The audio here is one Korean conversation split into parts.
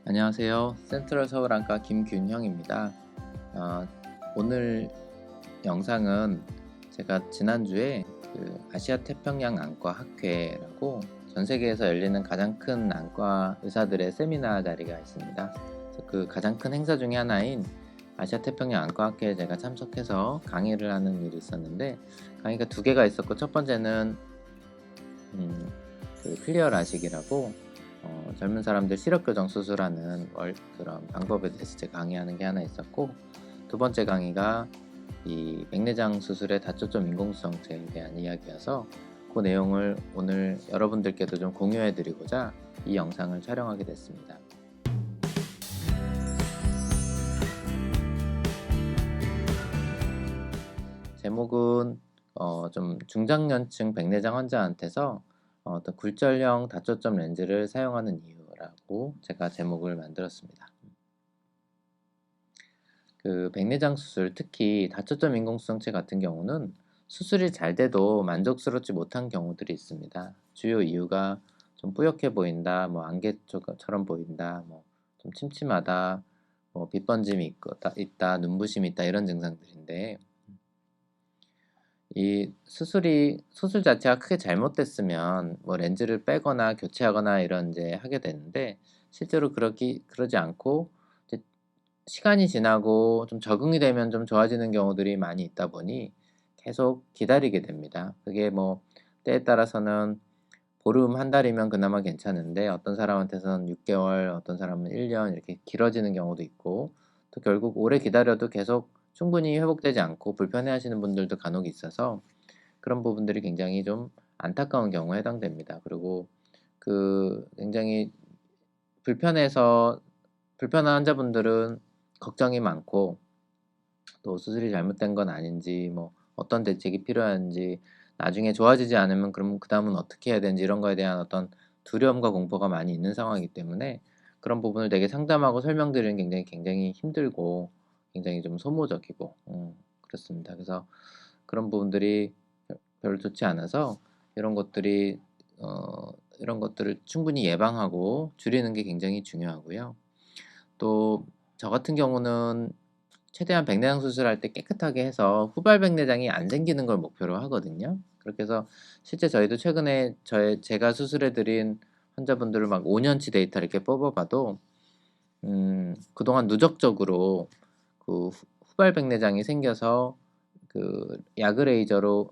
안녕하세요. 센트럴 서울안과 김균형입니다. 어, 오늘 영상은 제가 지난주에 아시아 태평양 안과 학회라고 전 세계에서 열리는 가장 큰 안과 의사들의 세미나 자리가 있습니다. 그 가장 큰 행사 중에 하나인 아시아 태평양 안과 학회에 제가 참석해서 강의를 하는 일이 있었는데, 강의가 두 개가 있었고, 첫 번째는 클리어 라식이라고 젊은 사람들 시력 교정 수술하는 그런 방법에 대해서 제가 강의하는 게 하나 있었고, 두 번째 강의가 이 백내장 수술의 다초점 인공수정체에 대한 이야기여서 그 내용을 오늘 여러분들께도 좀 공유해 드리고자 이 영상을 촬영하게 됐습니다. 제목은 좀 중장년층 백내장 환자한테서 어떤 굴절형 다초점 렌즈를 사용하는 이유라고 제가 제목을 만들었습니다. 그 백내장 수술, 특히 다초점 인공수정체 같은 경우는 수술이 잘 돼도 만족스럽지 못한 경우들이 있습니다. 주요 이유가 좀 뿌옇게 보인다, 뭐 안개처럼 보인다, 뭐 좀 침침하다, 뭐 빛번짐이 있다, 눈부심이 있다, 이런 증상들인데, 이 수술 자체가 크게 잘못됐으면 뭐 렌즈를 빼거나 교체하거나 이런 이제 하게 되는데, 실제로 그러지 않고 이제 시간이 지나고 좀 적응이 되면 좀 좋아지는 경우들이 많이 있다 보니 계속 기다리게 됩니다. 그게 뭐 때에 따라서는 보름, 한 달이면 그나마 괜찮은데, 어떤 사람한테서는 6개월, 어떤 사람은 1년 이렇게 길어지는 경우도 있고, 또 결국 오래 기다려도 계속 충분히 회복되지 않고 불편해하시는 분들도 간혹 있어서 그런 부분들이 굉장히 좀 안타까운 경우에 해당됩니다. 그리고 굉장히 불편한 환자분들은 걱정이 많고, 또 수술이 잘못된 건 아닌지, 뭐 어떤 대책이 필요한지, 나중에 좋아지지 않으면 그럼 그다음은 어떻게 해야 되는지, 이런 거에 대한 어떤 두려움과 공포가 많이 있는 상황이기 때문에 그런 부분을 되게 상담하고 설명드리는 게 굉장히 힘들고 굉장히 좀 소모적이고 그렇습니다. 그래서 그런 부분들이 별로 좋지 않아서 이런 것들이 이런 것들을 충분히 예방하고 줄이는 게 굉장히 중요하고요. 또 저 같은 경우는 최대한 백내장 수술할 때 깨끗하게 해서 후발 백내장이 안 생기는 걸 목표로 하거든요. 그렇게 해서 실제 저희도 최근에 제가 수술해 드린 환자분들을 막 5년치 데이터 이렇게 뽑아 봐도 그동안 누적적으로 후발 백내장이 생겨서 야그레이저로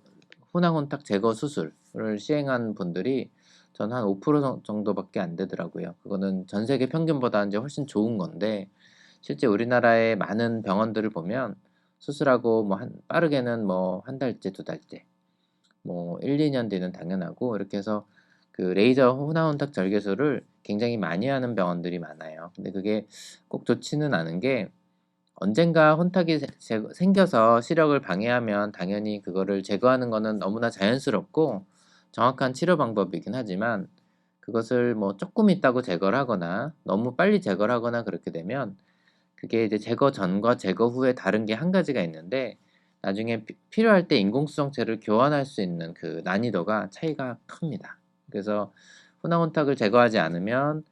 혼황혼탁 제거 수술을 시행한 분들이 전 한 5% 정도밖에 안 되더라고요. 그거는 전 세계 평균보다 이제 훨씬 좋은 건데, 실제 우리나라의 많은 병원들을 보면 수술하고 뭐 빠르게는 뭐 한 달째, 두 달째, 뭐 1-2년 뒤는 당연하고, 이렇게 해서 레이저 혼합원탁 절개술을 굉장히 많이 하는 병원들이 많아요. 근데 그게 꼭 좋지는 않은 게, 언젠가 혼탁이 생겨서 시력을 방해하면 당연히 그거를 제거하는 거는 너무나 자연스럽고 정확한 치료 방법이긴 하지만, 그것을 뭐 조금 있다고 제거를 하거나 너무 빨리 제거를 하거나 그렇게 되면 그게 이제 제거 전과 제거 후에 다른 게 한 가지가 있는데, 나중에 필요할 때 인공수정체를 교환할 수 있는 그 난이도가 차이가 큽니다. 그래서 혼합원탁을 제거하지 않으면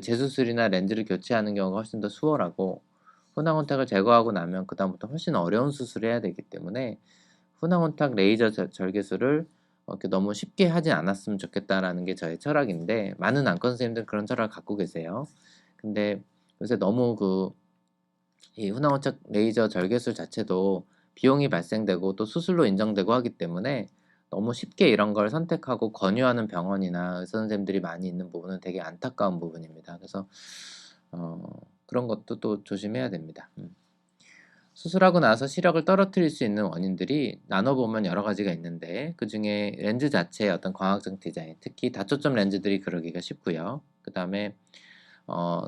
재수술이나 렌즈를 교체하는 경우가 훨씬 더 수월하고, 혼합원탁을 제거하고 나면 그다음부터 훨씬 어려운 수술을 해야 되기 때문에 혼합원탁 레이저 절개술을 이렇게 너무 쉽게 하지 않았으면 좋겠다라는 게 저의 철학인데, 많은 안과 선생님들은 그런 철학을 갖고 계세요. 근데 요새 너무 이 혼합원착 레이저 절개술 자체도 비용이 발생되고 또 수술로 인정되고 하기 때문에 너무 쉽게 이런 걸 선택하고 권유하는 병원이나 의사 선생님들이 많이 있는 부분은 되게 안타까운 부분입니다. 그래서 어 그런 것도 또 조심해야 됩니다. 수술하고 나서 시력을 떨어뜨릴 수 있는 원인들이 나눠보면 여러 가지가 있는데, 그중에 렌즈 자체의 어떤 광학적 디자인, 특히 다초점 렌즈들이 그러기가 쉽고요. 그다음에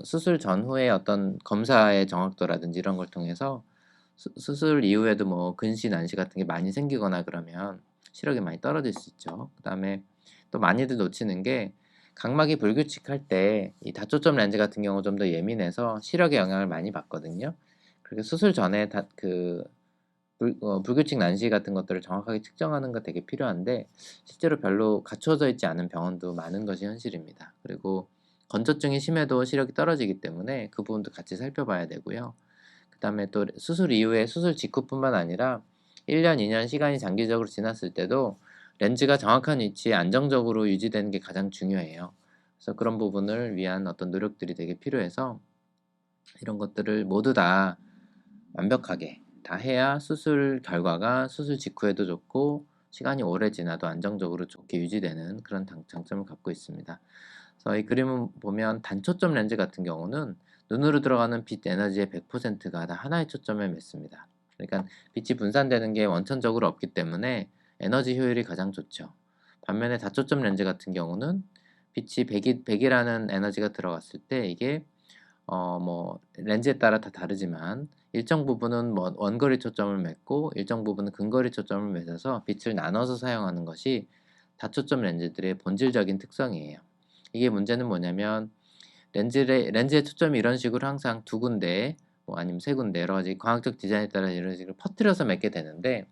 수술 전후의 어떤 검사의 정확도라든지 이런 걸 통해서 수술 이후에도 뭐 근시, 난시 같은 게 많이 생기거나 그러면 시력이 많이 떨어질 수 있죠. 그다음에 또 많이들 놓치는 게, 각막이 불규칙할 때 이 다초점 렌즈 같은 경우 좀 더 예민해서 시력에 영향을 많이 받거든요. 그리고 수술 전에 불규칙 난시 같은 것들을 정확하게 측정하는 거 되게 필요한데, 실제로 별로 갖춰져 있지 않은 병원도 많은 것이 현실입니다. 그리고 건조증이 심해도 시력이 떨어지기 때문에 그 부분도 같이 살펴봐야 되고요. 그다음에 또 수술 이후에 수술 직후뿐만 아니라 1 년, 2년 시간이 장기적으로 지났을 때도 렌즈가 정확한 위치에 안정적으로 유지되는 게 가장 중요해요. 그래서 그런 부분을 위한 어떤 노력들이 되게 필요해서 이런 것들을 모두 다 완벽하게 다 해야 수술 결과가 수술 직후에도 좋고 시간이 오래 지나도 안정적으로 좋게 유지되는 그런 장점을 갖고 있습니다. 그래서 이 그림을 보면 단초점 렌즈 같은 경우는 눈으로 들어가는 빛 에너지의 100%가 다 하나의 초점에 맺습니다. 그러니까 빛이 분산되는 게 원천적으로 없기 때문에 에너지 효율이 가장 좋죠. 반면에 다초점 렌즈 같은 경우는 빛이 100이라는 에너지가 들어갔을 때 이게 뭐 렌즈에 따라 다 다르지만 일정 부분은 뭐 원거리 초점을 맺고 일정 부분은 근거리 초점을 맺어서 빛을 나눠서 사용하는 것이 다초점 렌즈들의 본질적인 특성이에요. 이게 문제는 뭐냐면 렌즈의 초점이 이런 식으로 항상 두 군데 뭐 아니면 세 군데 여러 가지 광학적 디자인에 따라 이런 식으로 퍼뜨려서 맺게 되는데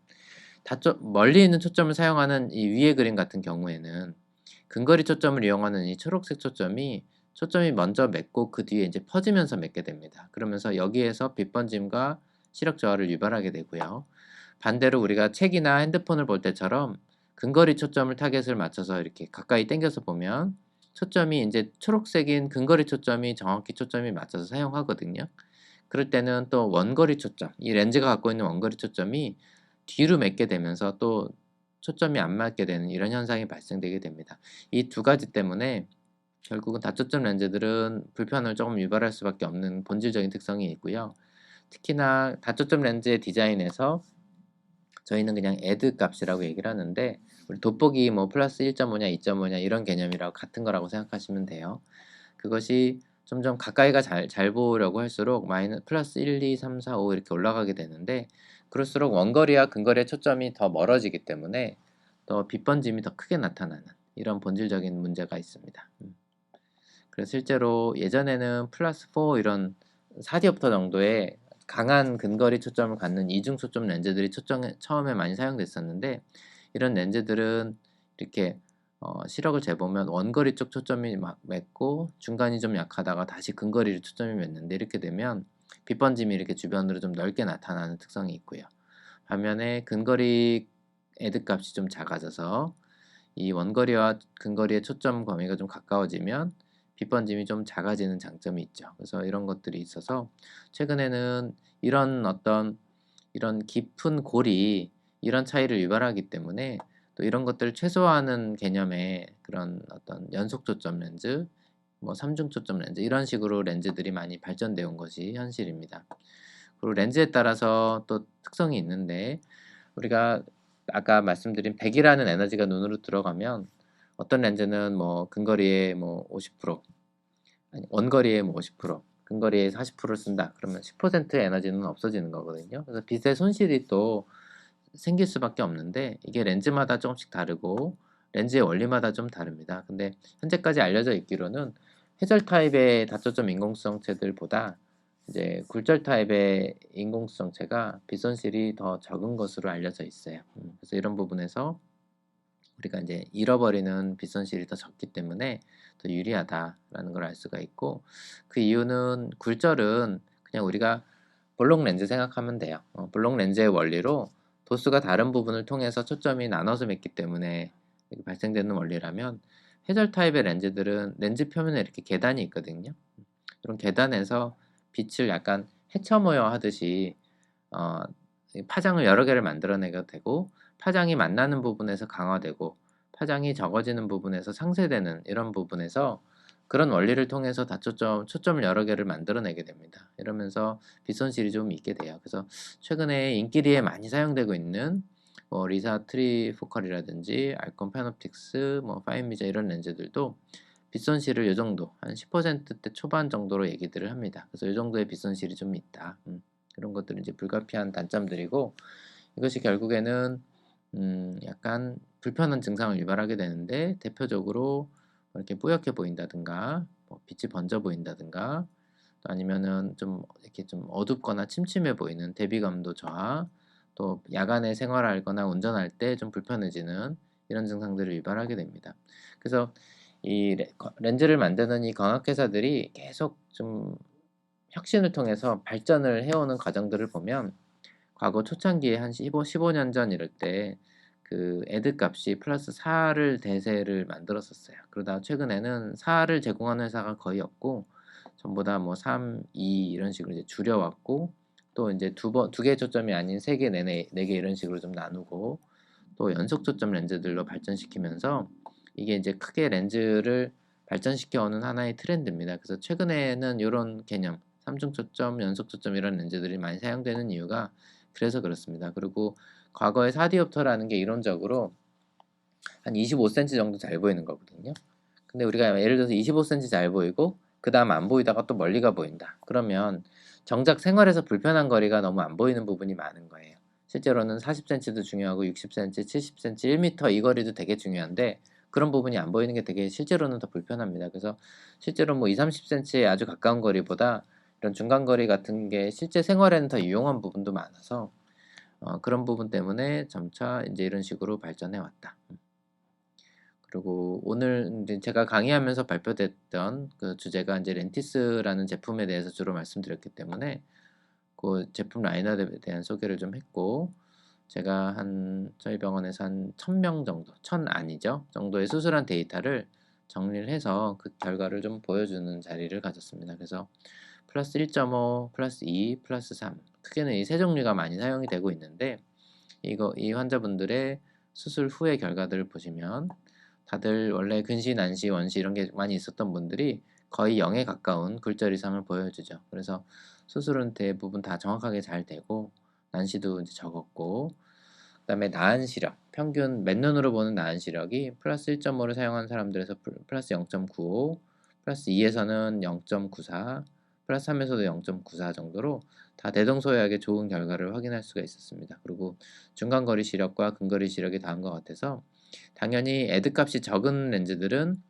멀리 있는 초점을 사용하는 이 위의 그림 같은 경우에는 근거리 초점을 이용하는 이 초록색 초점이 먼저 맺고 그 뒤에 이제 퍼지면서 맺게 됩니다. 그러면서 여기에서 빛 번짐과 시력 저하를 유발하게 되고요. 반대로 우리가 책이나 핸드폰을 볼 때처럼 근거리 초점을 타겟을 맞춰서 이렇게 가까이 당겨서 보면 초점이 이제 초록색인 근거리 초점이 정확히 초점이 맞춰서 사용하거든요. 그럴 때는 또 원거리 초점, 이 렌즈가 갖고 있는 원거리 초점이 뒤로 맺게 되면서 또 초점이 안 맞게 되는 이런 현상이 발생되게 됩니다. 이 두 가지 때문에 결국은 다초점 렌즈들은 불편을 조금 유발할 수밖에 없는 본질적인 특성이 있고요. 특히나 다초점 렌즈의 디자인에서 저희는 그냥 애드 값이라고 얘기를 하는데 우리 돋보기 뭐 플러스 1.5냐 2.5냐 이런 개념이라고 같은 거라고 생각하시면 돼요. 그것이 점점 가까이가 잘 보려고 할수록 플러스 1, 2, 3, 4, 5 이렇게 올라가게 되는데 그럴수록 원거리와 근거리의 초점이 더 멀어지기 때문에 더 빛 번짐이 더 크게 나타나는 이런 본질적인 문제가 있습니다. 그래서 실제로 예전에는 플러스 4 이런 4디옵터 정도의 강한 근거리 초점을 갖는 이중 초점 렌즈들이 처음에 많이 사용됐었는데 이런 렌즈들은 이렇게 시력을 재보면 원거리 쪽 초점이 막 맺고 중간이 좀 약하다가 다시 근거리로 초점이 맺는데 이렇게 되면 빛 번짐이 이렇게 주변으로 좀 넓게 나타나는 특성이 있고요. 반면에 근거리 애드 값이 좀 작아져서 이 원거리와 근거리의 초점 범위가 좀 가까워지면 빛 번짐이 좀 작아지는 장점이 있죠. 그래서 이런 것들이 있어서 최근에는 이런 깊은 골이 이런 차이를 유발하기 때문에 또 이런 것들을 최소화하는 개념의 그런 어떤 연속 초점 렌즈, 뭐 삼중 초점 렌즈 이런 식으로 렌즈들이 많이 발전되어 온 것이 현실입니다. 그리고 렌즈에 따라서 또 특성이 있는데 우리가 아까 말씀드린 100이라는 에너지가 눈으로 들어가면 어떤 렌즈는 뭐 근거리에 뭐 50%, 아니 원거리에 뭐 50%, 근거리에 40%를 쓴다. 그러면 10%의 에너지는 없어지는 거거든요. 그래서 빛의 손실이 또 생길 수밖에 없는데 이게 렌즈마다 조금씩 다르고 렌즈의 원리마다 좀 다릅니다. 근데 현재까지 알려져 있기로는 회절 타입의 다초점 인공수정체들보다 이제 굴절 타입의 인공수정체가 빛 손실이 더 적은 것으로 알려져 있어요. 그래서 이런 부분에서 우리가 이제 잃어버리는 빛 손실이 더 적기 때문에 더 유리하다라는 걸 알 수가 있고 그 이유는 굴절은 그냥 우리가 볼록 렌즈 생각하면 돼요. 볼록 렌즈의 원리로 도수가 다른 부분을 통해서 초점이 나눠서 맺기 때문에 이렇게 발생되는 원리라면 회절 타입의 렌즈들은 렌즈 표면에 이렇게 계단이 있거든요. 이런 계단에서 빛을 약간 해쳐 모여 하듯이 어, 파장을 여러 개를 만들어내게 되고 파장이 만나는 부분에서 강화되고 파장이 적어지는 부분에서 상쇄되는 이런 부분에서 그런 원리를 통해서 초점을 여러 개를 만들어내게 됩니다. 이러면서 빛 손실이 좀 있게 돼요. 그래서 최근에 인기리에 많이 사용되고 있는 뭐 리사 트리포컬이라든지 알콘 패놉틱스, 뭐 파인미자 이런 렌즈들도 빛 손실을 요 정도 한 10%대 초반 정도로 얘기들을 합니다. 그래서 요 정도의 빛 손실이 좀 있다. 이런 것들은 이제 불가피한 단점들이고 이것이 결국에는 약간 불편한 증상을 유발하게 되는데 대표적으로 뭐 이렇게 뿌옇게 보인다든가 뭐 빛이 번져 보인다든가 또 아니면은 좀 이렇게 좀 어둡거나 침침해 보이는 대비감도 저하 또 야간에 생활하거나 운전할 때 좀 불편해지는 이런 증상들을 유발하게 됩니다. 그래서 이 렌즈를 만드는 이 광학회사들이 계속 좀 혁신을 통해서 발전을 해오는 과정들을 보면 과거 초창기에 한 15년 전 이럴 때 그 애드 값이 플러스 4를 대세를 만들었었어요. 그러다가 최근에는 4를 제공하는 회사가 거의 없고 전부 다 뭐 3, 2 이런 식으로 이제 줄여왔고 또 이제 두 개의 초점이 아닌 3개, 4개 이런 식으로 좀 나누고 또 연속 초점 렌즈들로 발전시키면서 이게 이제 크게 렌즈를 발전시켜 오는 하나의 트렌드입니다. 그래서 최근에는 요런 개념, 삼중 초점, 연속 초점 이런 렌즈들이 많이 사용되는 이유가 그래서 그렇습니다. 그리고 과거에 4디옵터라는 게 이론적으로 한 25cm 정도 잘 보이는 거거든요. 근데 우리가 예를 들어서 25cm 잘 보이고 그 다음 안 보이다가 또 멀리가 보인다. 그러면 정작 생활에서 불편한 거리가 너무 안 보이는 부분이 많은 거예요. 실제로는 40cm도 중요하고 60cm, 70cm, 1m 이 거리도 되게 중요한데 그런 부분이 안 보이는 게 되게 실제로는 더 불편합니다. 그래서 실제로 뭐 2, 30cm에 아주 가까운 거리보다 이런 중간 거리 같은 게 실제 생활에는 더 유용한 부분도 많아서 그런 부분 때문에 점차 이제 이런 식으로 발전해 왔다. 그리고 오늘 이제 제가 강의하면서 발표됐던 그 주제가 이제 렌티스라는 제품에 대해서 주로 말씀드렸기 때문에 그 제품 라인업에 대한 소개를 좀 했고 제가 저희 병원에서 한 1000명 정도, 1000 아니죠? 정도의 수술한 데이터를 정리를 해서 그 결과를 좀 보여주는 자리를 가졌습니다. 그래서 플러스 1.5, 플러스 2, 플러스 3 크게는 이 세 종류가 많이 사용이 되고 있는데 이 환자분들의 수술 후의 결과들을 보시면 다들 원래 근시, 난시, 원시 이런 게 많이 있었던 분들이 거의 0에 가까운 굴절 이상을 보여주죠. 그래서 수술은 대부분 다 정확하게 잘 되고 난시도 이제 적었고 그다음에 나은 시력, 평균 맨눈으로 보는 나은 시력이 플러스 1.5를 사용한 사람들에서 플러스 0.95, 플러스 2에서는 0.94, 플러스 3에서도 0.94 정도로 다 대동소이하게 좋은 결과를 확인할 수가 있었습니다. 그리고 중간거리 시력과 근거리 시력이 다른 것 같아서 당연히 애드 값이 적은 렌즈들은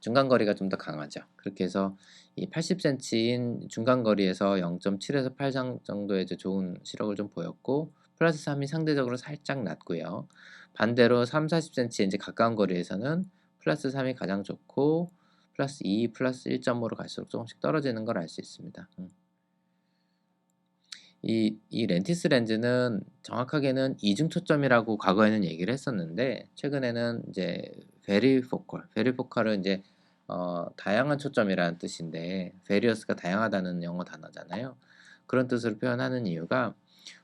중간거리가 좀 더 강하죠. 그렇게 해서 이 80cm인 중간거리에서 0.7에서 8 정도의 좋은 시력을 좀 보였고 플러스 3이 상대적으로 살짝 낮고요. 반대로 3, 40cm 이제 가까운 거리에서는 플러스 3이 가장 좋고 플러스 2, 플러스 1.5로 갈수록 조금씩 떨어지는 걸 알 수 있습니다. 이 렌티스 렌즈는 정확하게는 이중 초점이라고 과거에는 얘기를 했었는데 최근에는 이제 베리포컬은 이제 다양한 초점이라는 뜻인데 베리어스가 다양하다는 영어 단어잖아요. 그런 뜻으로 표현하는 이유가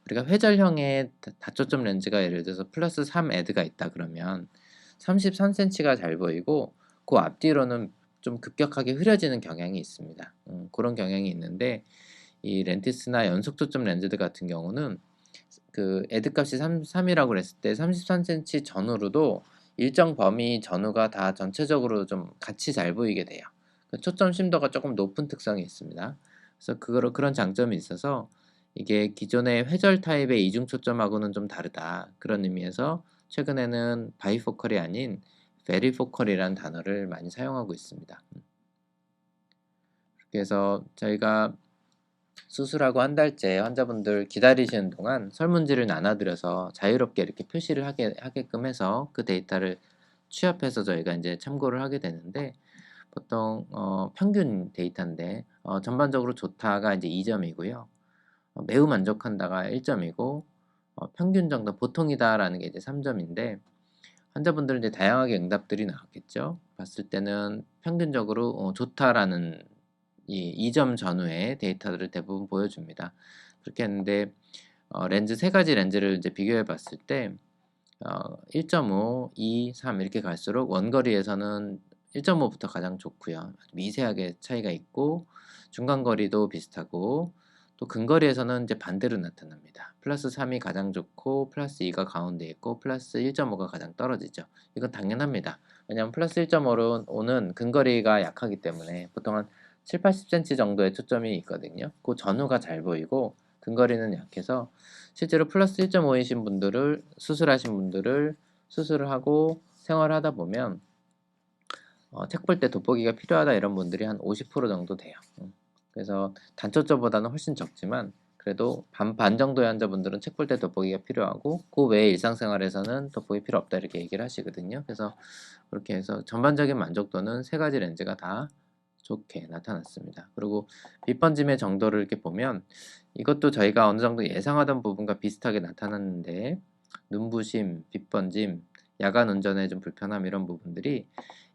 우리가 회절형의 다초점 렌즈가 예를 들어서 플러스 3 애드가 있다 그러면 33cm가 잘 보이고 그 앞뒤로는 좀 급격하게 흐려지는 경향이 있습니다. 그런 경향이 있는데 이 렌티스나 연속 초점 렌즈들 같은 경우는 그 애드 값이 3이라고 그랬을 때 33cm 전후로도 일정 범위 전후가 다 전체적으로 좀 같이 잘 보이게 돼요. 그 초점 심도가 조금 높은 특성이 있습니다. 그래서 그런 장점이 있어서 이게 기존의 회절 타입의 이중 초점하고는 좀 다르다. 그런 의미에서 최근에는 바이포컬이 아닌 베리포컬이라는 단어를 많이 사용하고 있습니다. 그래서 저희가 수술하고 한 달째 환자분들 기다리시는 동안 설문지를 나눠드려서 자유롭게 이렇게 표시를 하게끔 해서 그 데이터를 취합해서 저희가 이제 참고를 하게 되는데 보통 평균 데이터인데 전반적으로 좋다가 이제 2점이고요. 매우 만족한다가 1점이고 평균 정도 보통이다라는 게 이제 3점인데 환자분들은 이제 다양하게 응답들이 나왔겠죠. 봤을 때는 평균적으로 좋다라는 이 2점 전후의 데이터들을 대부분 보여줍니다. 그렇게 했는데 렌즈 세 가지 렌즈를 이제 비교해 봤을 때 1.5, 2, 3 이렇게 갈수록 원거리에서는 1.5부터 가장 좋고요. 미세하게 차이가 있고 중간거리도 비슷하고 또 근거리에서는 이제 반대로 나타납니다. 플러스 3이 가장 좋고 플러스 2가 가운데 있고 플러스 1.5가 가장 떨어지죠. 이건 당연합니다. 왜냐하면 플러스 1.5는 근거리가 약하기 때문에 보통 한 7, 80cm 정도의 초점이 있거든요. 그 전후가 잘 보이고 근거리는 약해서 실제로 플러스 1.5이신 분들을 수술하신 분들을 수술을 하고 생활하다 보면 책 볼 때 돋보기가 필요하다 이런 분들이 한 50% 정도 돼요. 그래서 단초점보다는 훨씬 적지만 그래도 반 정도의 환자분들은 책 볼 때 돋보기가 필요하고 그 외에 일상생활에서는 돋보기 필요 없다 이렇게 얘기를 하시거든요. 그래서 그렇게 해서 전반적인 만족도는 세 가지 렌즈가 다 좋게 나타났습니다. 그리고 빛 번짐의 정도를 이렇게 보면 이것도 저희가 어느 정도 예상하던 부분과 비슷하게 나타났는데 눈부심, 빛 번짐, 야간 운전에 좀 불편함 이런 부분들이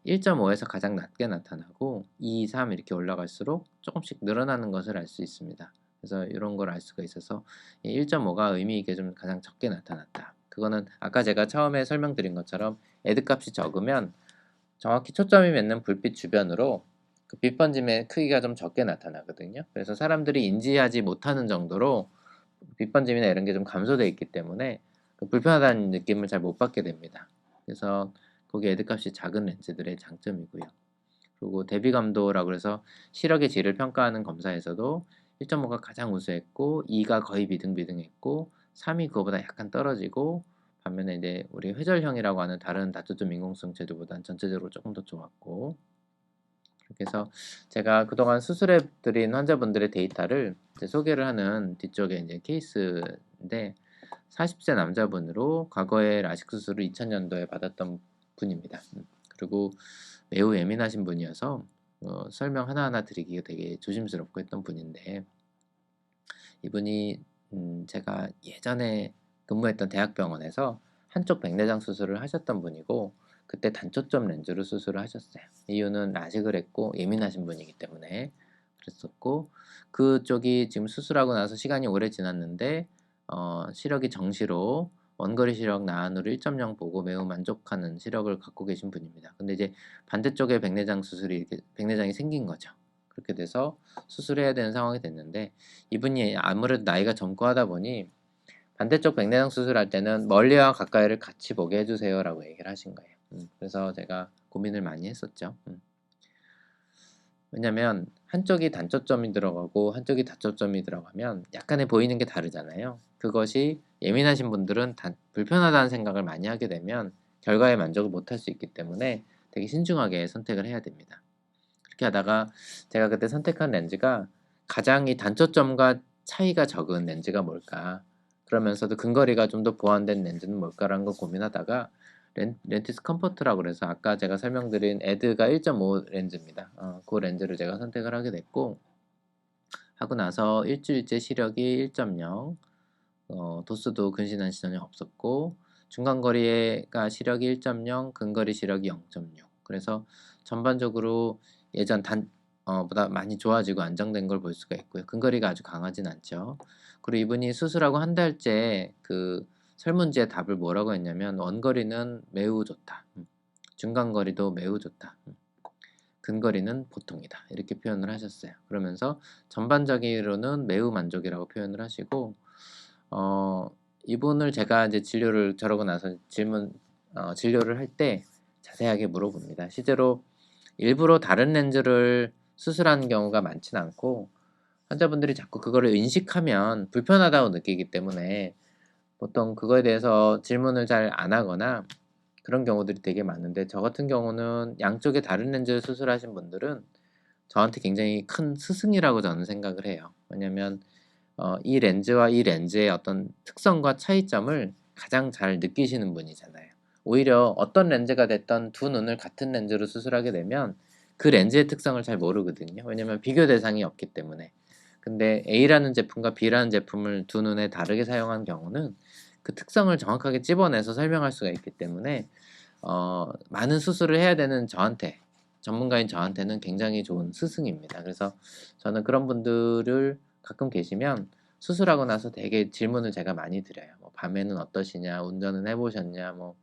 1.5에서 가장 낮게 나타나고 2, 3 이렇게 올라갈수록 조금씩 늘어나는 것을 알 수 있습니다. 그래서 이런 걸 알 수가 있어서 1.5가 의미 있게 좀 가장 적게 나타났다. 그거는 아까 제가 처음에 설명드린 것처럼 애드 값이 적으면 정확히 초점이 맺는 불빛 주변으로 그 빛 번짐의 크기가 좀 적게 나타나거든요. 그래서 사람들이 인지하지 못하는 정도로 빛 번짐이나 이런 게 좀 감소되어 있기 때문에 그 불편하다는 느낌을 잘 못 받게 됩니다. 그래서 거기 애드 값이 작은 렌즈들의 장점이고요. 그리고 대비감도라고 해서 시력의 질을 평가하는 검사에서도 1.5가 가장 우수했고 2가 거의 비등비등했고 3이 그거보다 약간 떨어지고 반면에 이제 우리 회절형이라고 하는 다른 다초점 인공성 제도보다는 전체적으로 조금 더 좋았고 그렇게 해서 제가 그동안 수술해 드린 환자분들의 데이터를 이제 소개를 하는 뒤쪽에 이제 케이스인데 40세 남자분으로 과거에 라식 수술을 2000년도에 받았던 분입니다. 그리고 매우 예민하신 분이어서 설명 하나하나 드리기가 되게 조심스럽고 했던 분인데 이분이 제가 예전에 근무했던 대학병원에서 한쪽 백내장 수술을 하셨던 분이고 그때 단초점 렌즈로 수술을 하셨어요. 이유는 라식을 했고 예민하신 분이기 때문에 그랬었고 그쪽이 지금 수술하고 나서 시간이 오래 지났는데 시력이 정시로 원거리 시력 나안으로 1.0 보고 매우 만족하는 시력을 갖고 계신 분입니다. 근데 이제 반대쪽에 백내장 수술이 이렇게 백내장이 생긴 거죠. 그렇게 돼서 수술해야 되는 상황이 됐는데 이분이 아무래도 나이가 젊고 하다 보니 반대쪽 백내장 수술할 때는 멀리와 가까이를 같이 보게 해주세요라고 얘기를 하신 거예요. 그래서 제가 고민을 많이 했었죠. 왜냐면 한쪽이 단초점이 들어가고 한쪽이 다초점이 들어가면 약간의 보이는 게 다르잖아요. 그것이 예민하신 분들은 불편하다는 생각을 많이 하게 되면 결과에 만족을 못할 수 있기 때문에 되게 신중하게 선택을 해야 됩니다. 그렇게 하다가 제가 그때 선택한 렌즈가 가장 이 단초점과 차이가 적은 렌즈가 뭘까? 그러면서도 근거리가 좀 더 보완된 렌즈는 뭘까라는 걸 고민하다가 렌티스 컴포트라고 그래서 아까 제가 설명드린 에드가 1.5 렌즈입니다. 그 렌즈를 제가 선택을 하게 됐고 하고 나서 일주일째 시력이 1.0 도수도 근신한 시전이 없었고 중간거리가 시력이 1.0 근거리 시력이 0.6 그래서 전반적으로 예전 보다 많이 좋아지고 안정된 걸 볼 수가 있고요. 근거리가 아주 강하진 않죠. 그리고 이분이 수술하고 한 달째 그 설문지에 답을 뭐라고 했냐면 원거리는 매우 좋다. 중간거리도 매우 좋다. 근거리는 보통이다. 이렇게 표현을 하셨어요. 그러면서 전반적으로는 매우 만족이라고 표현을 하시고 이분을 제가 이제 진료를 저러고 나서 진료를 할 때 자세하게 물어봅니다. 실제로 일부러 다른 렌즈를 수술하는 경우가 많지는 않고 환자분들이 자꾸 그거를 인식하면 불편하다고 느끼기 때문에 보통 그거에 대해서 질문을 잘 안 하거나 그런 경우들이 되게 많은데 저 같은 경우는 양쪽에 다른 렌즈를 수술하신 분들은 저한테 굉장히 큰 스승이라고 저는 생각을 해요. 왜냐면 이 렌즈와 이 렌즈의 어떤 특성과 차이점을 가장 잘 느끼시는 분이잖아요. 오히려 어떤 렌즈가 됐던 두 눈을 같은 렌즈로 수술하게 되면 그 렌즈의 특성을 잘 모르거든요. 왜냐면 비교 대상이 없기 때문에. 근데 A라는 제품과 B라는 제품을 두 눈에 다르게 사용한 경우는 그 특성을 정확하게 찝어내서 설명할 수가 있기 때문에 많은 수술을 해야 되는 저한테 전문가인 저한테는 굉장히 좋은 스승입니다. 그래서 저는 그런 분들을 가끔 계시면 수술하고 나서 되게 질문을 제가 많이 드려요. 뭐 밤에는 어떠시냐, 운전은 해보셨냐, 뭐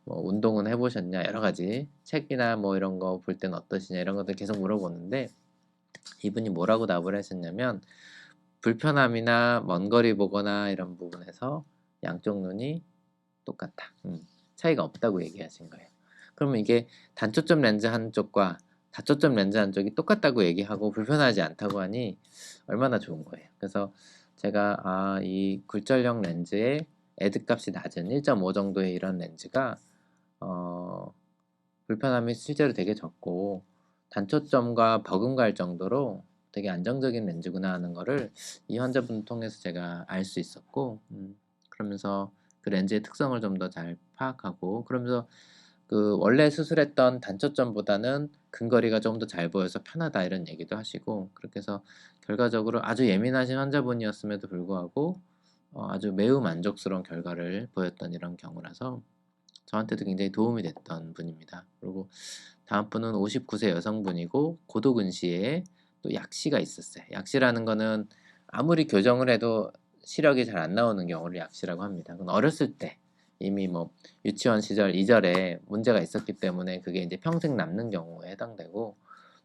운동은 해보셨냐, 여러 가지 책이나 뭐 이런 거 볼 때는 어떠시냐 이런 것들 계속 물어보는데 이분이 뭐라고 답을 하셨냐면 불편함이나 먼 거리 보거나 이런 부분에서 양쪽 눈이 똑같다. 차이가 없다고 얘기하신 거예요. 그러면 이게 단초점 렌즈 한쪽과 다초점 렌즈 한쪽이 똑같다고 얘기하고 불편하지 않다고 하니 얼마나 좋은 거예요. 그래서 제가 이 굴절형 렌즈의 애드 값이 낮은 1.5 정도의 이런 렌즈가 불편함이 실제로 되게 적고 단초점과 버금갈 정도로 되게 안정적인 렌즈구나 하는 거를 이 환자분 통해서 제가 알 수 있었고, 그러면서 그 렌즈의 특성을 좀 더 잘 파악하고, 그러면서 그 원래 수술했던 단초점보다는 근거리가 좀 더 잘 보여서 편하다 이런 얘기도 하시고, 그렇게 해서 결과적으로 아주 예민하신 환자분이었음에도 불구하고 아주 매우 만족스러운 결과를 보였던 이런 경우라서 저한테도 굉장히 도움이 됐던 분입니다. 그리고 다음 분은 59세 여성분이고 고도근시에 또 약시가 있었어요. 약시라는 거는 아무리 교정을 해도 시력이 잘 안 나오는 경우를 약시라고 합니다. 그건 어렸을 때 이미 뭐 유치원 시절 이절에 문제가 있었기 때문에 그게 이제 평생 남는 경우에 해당되고,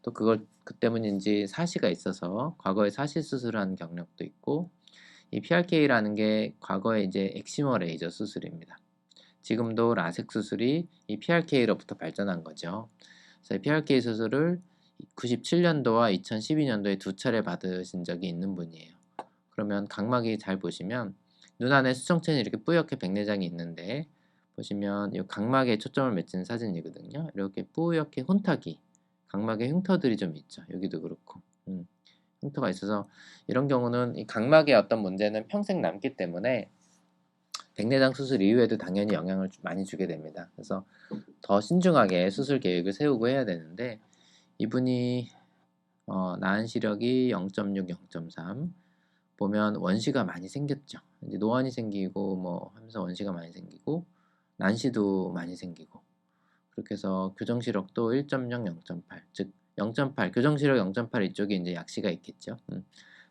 또 그걸 그 때문인지 사시가 있어서 과거에 사시 수술한 경력도 있고, 이 PRK라는 게 과거에 이제 엑시머 레이저 수술입니다. 지금도 라섹 수술이 이 PRK로부터 발전한 거죠. 그래서 PRK 수술을 97년도와 2012년도에 두 차례 받으신 적이 있는 분이에요. 그러면 각막이 잘 보시면 눈 안에 수정체는 이렇게 뿌옇게 백내장이 있는데, 보시면 이 각막에 초점을 맺힌 사진이거든요. 이렇게 뿌옇게 혼탁이 각막에 흉터들이 좀 있죠. 여기도 그렇고 흉터가 있어서, 이런 경우는 이 각막의 어떤 문제는 평생 남기 때문에 백내장 수술 이후에도 당연히 영향을 많이 주게 됩니다. 그래서 더 신중하게 수술 계획을 세우고 해야 되는데, 이분이 나은 시력이 0.6, 0.3 보면 원시가 많이 생겼죠. 이제 노안이 생기고 뭐 하면서 원시가 많이 생기고 난시도 많이 생기고, 그렇게 해서 교정 시력도 1.0, 0.8, 즉 0.8, 교정 시력 0.8 이쪽에 이제 약시가 있겠죠.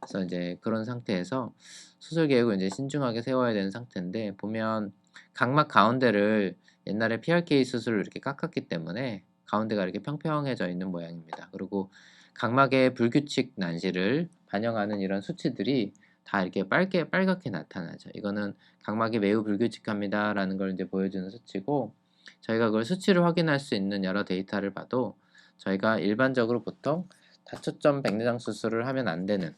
그래서 이제 그런 상태에서 수술 계획을 이제 신중하게 세워야 되는 상태인데, 보면 각막 가운데를 옛날에 PRK 수술로 이렇게 깎았기 때문에 가운데가 이렇게 평평해져 있는 모양입니다. 그리고 각막의 불규칙 난시를 반영하는 이런 수치들이 다 이렇게 빨갛게 나타나죠. 이거는 각막이 매우 불규칙합니다라는 걸 이제 보여주는 수치고, 저희가 그걸 수치를 확인할 수 있는 여러 데이터를 봐도 저희가 일반적으로 보통 다초점 백내장 수술을 하면 안 되는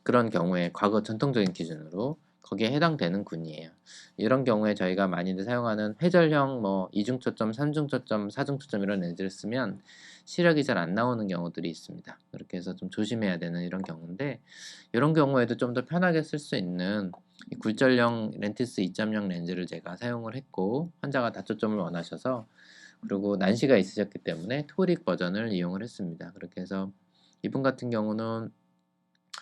그런 경우에 과거 전통적인 기준으로 거기에 해당되는 군이에요. 이런 경우에 저희가 많이들 사용하는 회절형 뭐 2중 초점, 3중 초점, 4중 초점 이런 렌즈를 쓰면 시력이 잘 안 나오는 경우들이 있습니다. 그렇게 해서 좀 조심해야 되는 이런 경우인데, 이런 경우에도 좀 더 편하게 쓸 수 있는 이 굴절형 렌티스 2.0 렌즈를 제가 사용을 했고, 환자가 다초점을 원하셔서 그리고 난시가 있으셨기 때문에 토릭 버전을 이용을 했습니다. 그렇게 해서 이분 같은 경우는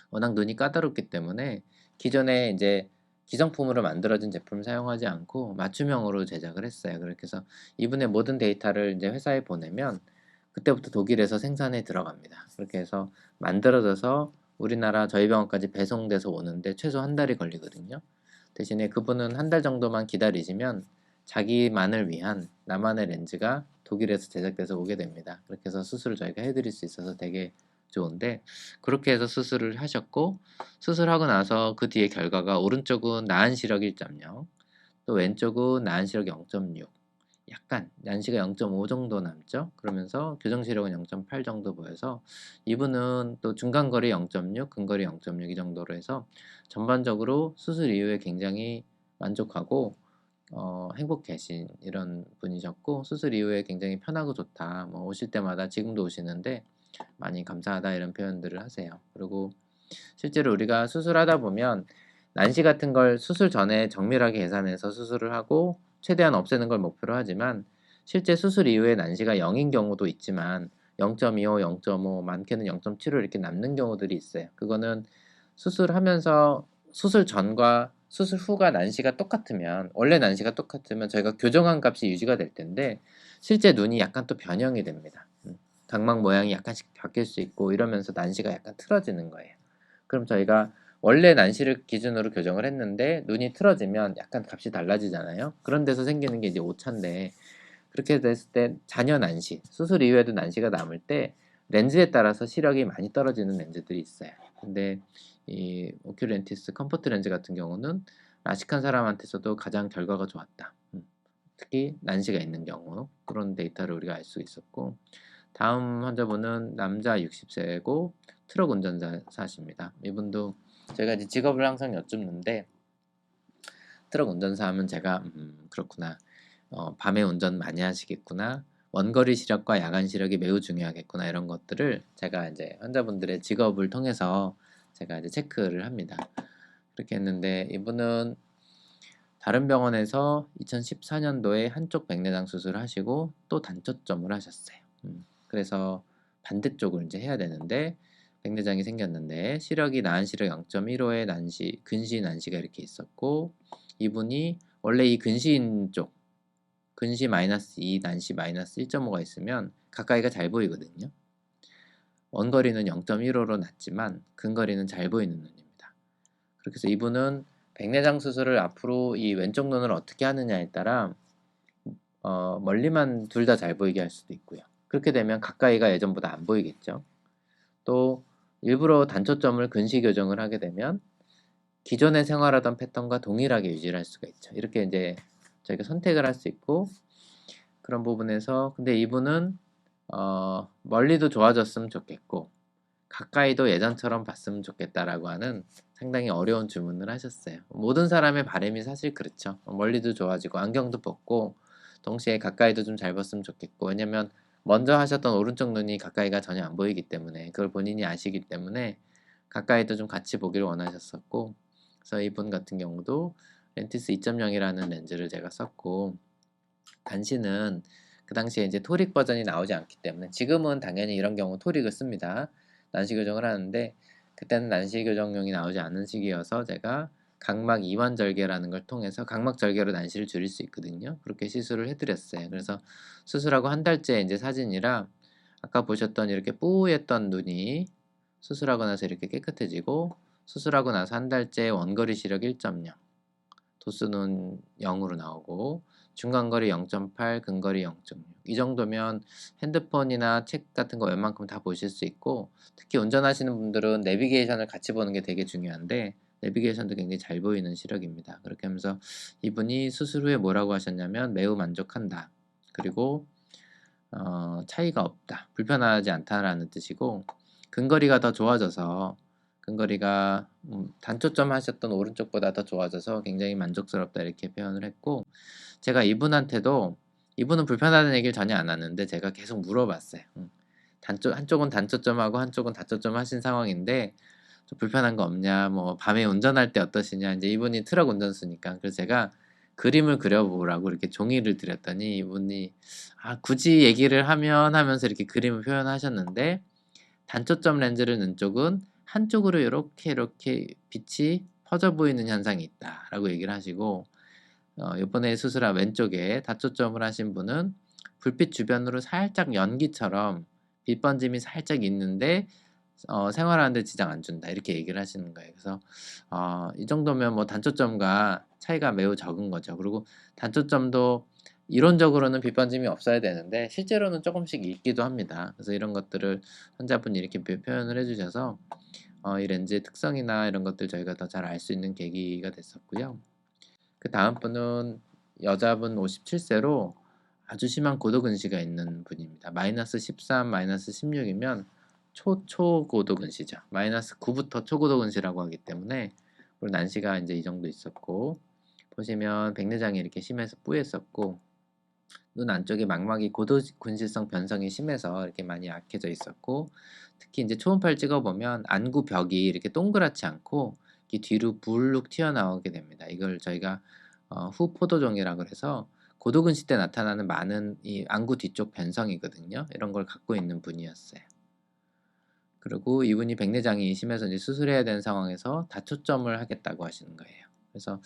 워낙 눈이 까다롭기 때문에 기존에 이제 기성품으로 만들어진 제품을 사용하지 않고 맞춤형으로 제작을 했어요. 그렇게 해서 이분의 모든 데이터를 이제 회사에 보내면 그때부터 독일에서 생산에 들어갑니다. 그렇게 해서 만들어져서 우리나라 저희 병원까지 배송돼서 오는데 최소 한 달이 걸리거든요. 대신에 그분은 한 달 정도만 기다리시면 자기만을 위한 나만의 렌즈가 독일에서 제작돼서 오게 됩니다. 그렇게 해서 수술을 저희가 해드릴 수 있어서 되게 좋은데, 그렇게 해서 수술을 하셨고, 수술하고 나서 그 뒤에 결과가 오른쪽은 나은 시력 1.0, 또 왼쪽은 나은 시력 0.6, 약간 난시가 0.5 정도 남죠. 그러면서 교정 시력은 0.8 정도 보여서 이분은 또 중간거리 0.6, 근거리 0.6 이 정도로 해서 전반적으로 수술 이후에 굉장히 만족하고 행복해진 이런 분이셨고, 수술 이후에 굉장히 편하고 좋다, 뭐 오실 때마다 지금도 오시는데 많이 감사하다 이런 표현들을 하세요. 그리고 실제로 우리가 수술하다 보면 난시 같은 걸 수술 전에 정밀하게 계산해서 수술을 하고 최대한 없애는 걸 목표로 하지만, 실제 수술 이후에 난시가 0인 경우도 있지만 0.25, 0.5, 많게는 0.75 이렇게 남는 경우들이 있어요. 그거는 수술하면서 수술 전과 수술 후가 난시가 똑같으면, 원래 난시가 똑같으면 저희가 교정한 값이 유지가 될 텐데 실제 눈이 약간 또 변형이 됩니다. 각막 모양이 약간씩 바뀔 수 있고 이러면서 난시가 약간 틀어지는 거예요. 그럼 저희가 원래 난시를 기준으로 교정을 했는데 눈이 틀어지면 약간 값이 달라지잖아요. 그런 데서 생기는 게 이제 오차인데, 그렇게 됐을 때 잔여 난시, 수술 이후에도 난시가 남을 때 렌즈에 따라서 시력이 많이 떨어지는 렌즈들이 있어요. 근데 이 오큘렌티스 컴포트 렌즈 같은 경우는 라식한 사람한테서도 가장 결과가 좋았다. 특히 난시가 있는 경우 그런 데이터를 우리가 알 수 있었고, 다음 환자분은 남자 60세고 트럭 운전사십니다. 이분도 제가 이제 직업을 항상 여쭙는데, 트럭 운전사 하면 제가 그렇구나, 밤에 운전 많이 하시겠구나, 원거리 시력과 야간 시력이 매우 중요하겠구나 이런 것들을 제가 이제 환자분들의 직업을 통해서 제가 이제 체크를 합니다. 그렇게 했는데 이분은 다른 병원에서 2014년도에 한쪽 백내장 수술을 하시고 또 단초점을 하셨어요. 그래서 반대쪽을 이제 해야 되는데 백내장이 생겼는데 시력이 나은 시력 0.15에 난시, 근시 난시가 이렇게 있었고 이분이 원래 이 근시인 쪽 근시 -2, 난시 -1.5가 있으면 가까이가 잘 보이거든요. 원거리는 0.15로 낮지만 근거리는 잘 보이는 눈입니다. 그렇게 해서 이분은 백내장 수술을 앞으로 이 왼쪽 눈을 어떻게 하느냐에 따라 멀리만 둘 다 잘 보이게 할 수도 있고요. 그렇게 되면 가까이가 예전보다 안 보이겠죠. 또 일부러 단초점을 근시 교정을 하게 되면 기존에 생활하던 패턴과 동일하게 유지를 할 수가 있죠. 이렇게 이제 저희가 선택을 할 수 있고 그런 부분에서 근데 이분은 멀리도 좋아졌으면 좋겠고 가까이도 예전처럼 봤으면 좋겠다라고 하는 상당히 어려운 주문을 하셨어요. 모든 사람의 바람이 사실 그렇죠. 멀리도 좋아지고 안경도 벗고 동시에 가까이도 좀 잘 봤으면 좋겠고 왜냐면 먼저 하셨던 오른쪽 눈이 가까이가 전혀 안 보이기 때문에 그걸 본인이 아시기 때문에 가까이도 좀 같이 보기를 원하셨었고 그래서 이분 같은 경우도 렌티스 2.0이라는 렌즈를 제가 썼고 단시는 그 당시에 이제 토릭 버전이 나오지 않기 때문에 지금은 당연히 이런 경우 토릭을 씁니다. 난시 교정을 하는데 그때는 난시 교정용이 나오지 않은 시기여서 제가 각막 이완 절개라는 걸 통해서 각막 절개로 난시를 줄일 수 있거든요. 그렇게 시술을 해드렸어요. 그래서 수술하고 한 달째 이제 사진이라 아까 보셨던 이렇게 뿌였던 눈이 수술하고 나서 이렇게 깨끗해지고 수술하고 나서 한 달째 원거리 시력 1.0 도수는 0으로 나오고 중간거리 0.8 근거리 0.6 이 정도면 핸드폰이나 책 같은 거 웬만큼 다 보실 수 있고 특히 운전하시는 분들은 내비게이션을 같이 보는 게 되게 중요한데 내비게이션도 굉장히 잘 보이는 시력입니다. 그렇게 하면서 이분이 수술 후에 뭐라고 하셨냐면 매우 만족한다. 그리고 차이가 없다. 불편하지 않다라는 뜻이고 근거리가 더 좋아져서 근거리가 단초점 하셨던 오른쪽보다 더 좋아져서 굉장히 만족스럽다 이렇게 표현을 했고 제가 이분한테도 이분은 불편하다는 얘기를 전혀 안 하는데 제가 계속 물어봤어요. 한쪽은 단초점하고 한쪽은 다초점 하신 상황인데 좀 불편한 거 없냐 뭐 밤에 운전할 때 어떠시냐 이제 이분이 트럭 운전수니까 그래서 제가 그림을 그려보라고 이렇게 종이를 드렸더니 이분이 굳이 얘기를 하면 하면서 이렇게 그림을 표현하셨는데 단초점 렌즈를 넣은 쪽은 한쪽으로 이렇게 빛이 퍼져 보이는 현상이 있다라고 얘기를 하시고 이번에 수술한 왼쪽에 다초점을 하신 분은 불빛 주변으로 살짝 연기처럼 빛 번짐이 살짝 있는데 생활하는데 지장 안 준다 이렇게 얘기를 하시는 거예요. 그래서 이 정도면 뭐 단초점과 차이가 매우 적은 거죠. 그리고 단초점도 이론적으로는 빛 번짐이 없어야 되는데 실제로는 조금씩 있기도 합니다. 그래서 이런 것들을 환자분이 이렇게 표현을 해주셔서 이 렌즈의 특성이나 이런 것들 저희가 더 잘 알 수 있는 계기가 됐었고요. 그 다음 분은 여자분 57세로 아주 심한 고도근시가 있는 분입니다. -13, -16이면 초고도근시죠. -9부터 초고도근시라고 하기 때문에 그리고 난시가 이제 이 정도 있었고 보시면 백내장이 이렇게 심해서 뿌였었고 눈 안쪽에 망막이 고도근시성 변성이 심해서 이렇게 많이 약해져 있었고 특히 이제 초음파를 찍어보면 안구 벽이 이렇게 동그랗지 않고 이렇게 뒤로 불룩 튀어나오게 됩니다. 이걸 저희가 후포도종이라고 해서 고도근시 때 나타나는 많은 이 안구 뒤쪽 변성이거든요. 이런 걸 갖고 있는 분이었어요. 그리고 이분이 백내장이 심해서 이제 수술해야 되는 상황에서 다초점을 하겠다고 하시는 거예요. 그래서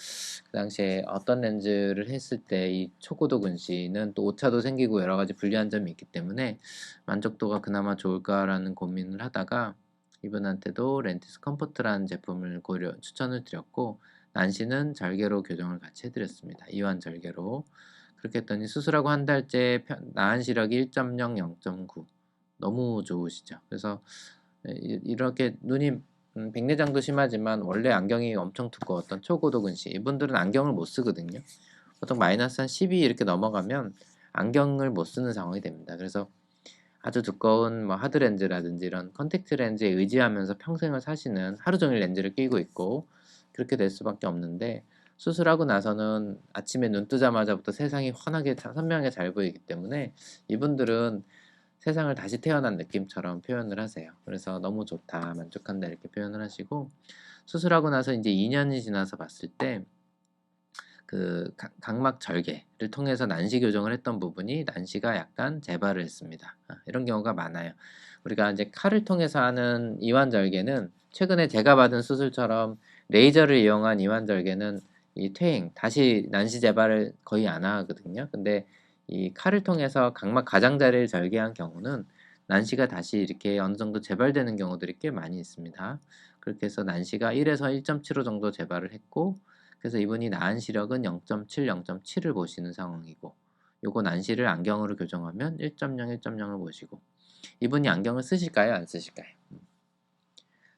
그 당시에 어떤 렌즈를 했을 때 이 초고도 근시는 또 오차도 생기고 여러 가지 불리한 점이 있기 때문에 만족도가 그나마 좋을까라는 고민을 하다가 이분한테도 렌티스 컴포트라는 제품을 추천을 드렸고 난시는 절개로 교정을 같이 해드렸습니다. 이완 절개로. 그렇게 했더니 수술하고 한 달째 나은 시력이 1.0, 0.9 너무 좋으시죠. 그래서 이렇게 눈이 백내장도 심하지만 원래 안경이 엄청 두꺼웠던 초고도 근시 이분들은 안경을 못 쓰거든요. 보통 마이너스 한 12 이렇게 넘어가면 안경을 못 쓰는 상황이 됩니다. 그래서 아주 두꺼운 뭐 하드 렌즈라든지 이런 컨택트 렌즈에 의지하면서 평생을 사시는 하루 종일 렌즈를 끼고 있고 그렇게 될 수밖에 없는데 수술하고 나서는 아침에 눈 뜨자마자부터 세상이 환하게 선명하게 잘 보이기 때문에 이분들은 세상을 다시 태어난 느낌처럼 표현을 하세요. 그래서 "너무 좋다. 만족한다." 이렇게 표현을 하시고 수술하고 나서 인제 2 년이 지나서 봤을 때 그 각막 절개를 통해서 난시 교정을 했던 부분이 난시가 약간 재발을 했습니다. 이런 경우가 많아요. 우리가 인제 칼을 통해서 하는 이완 절개는 최근에 제가 받은 수술처럼 레이저를 이용한 이완 절개는 이 퇴행 다시 난시 재발을 거의 안 하거든요. 근데 이 칼을 통해서 각막 가장자리를 절개한 경우는 난시가 다시 이렇게 어느 정도 재발되는 경우들이 꽤 많이 있습니다. 그렇게 해서 난시가 1 에서 1.75 정도 재발을 했고 그래서 이분이 나은 시력은 0.7, 0.7을 보시는 상황이고 요거 난시를 안경으로 교정하면 1.0, 1.0을 보시고 이분이 안경을 쓰실까요? 안 쓰실까요?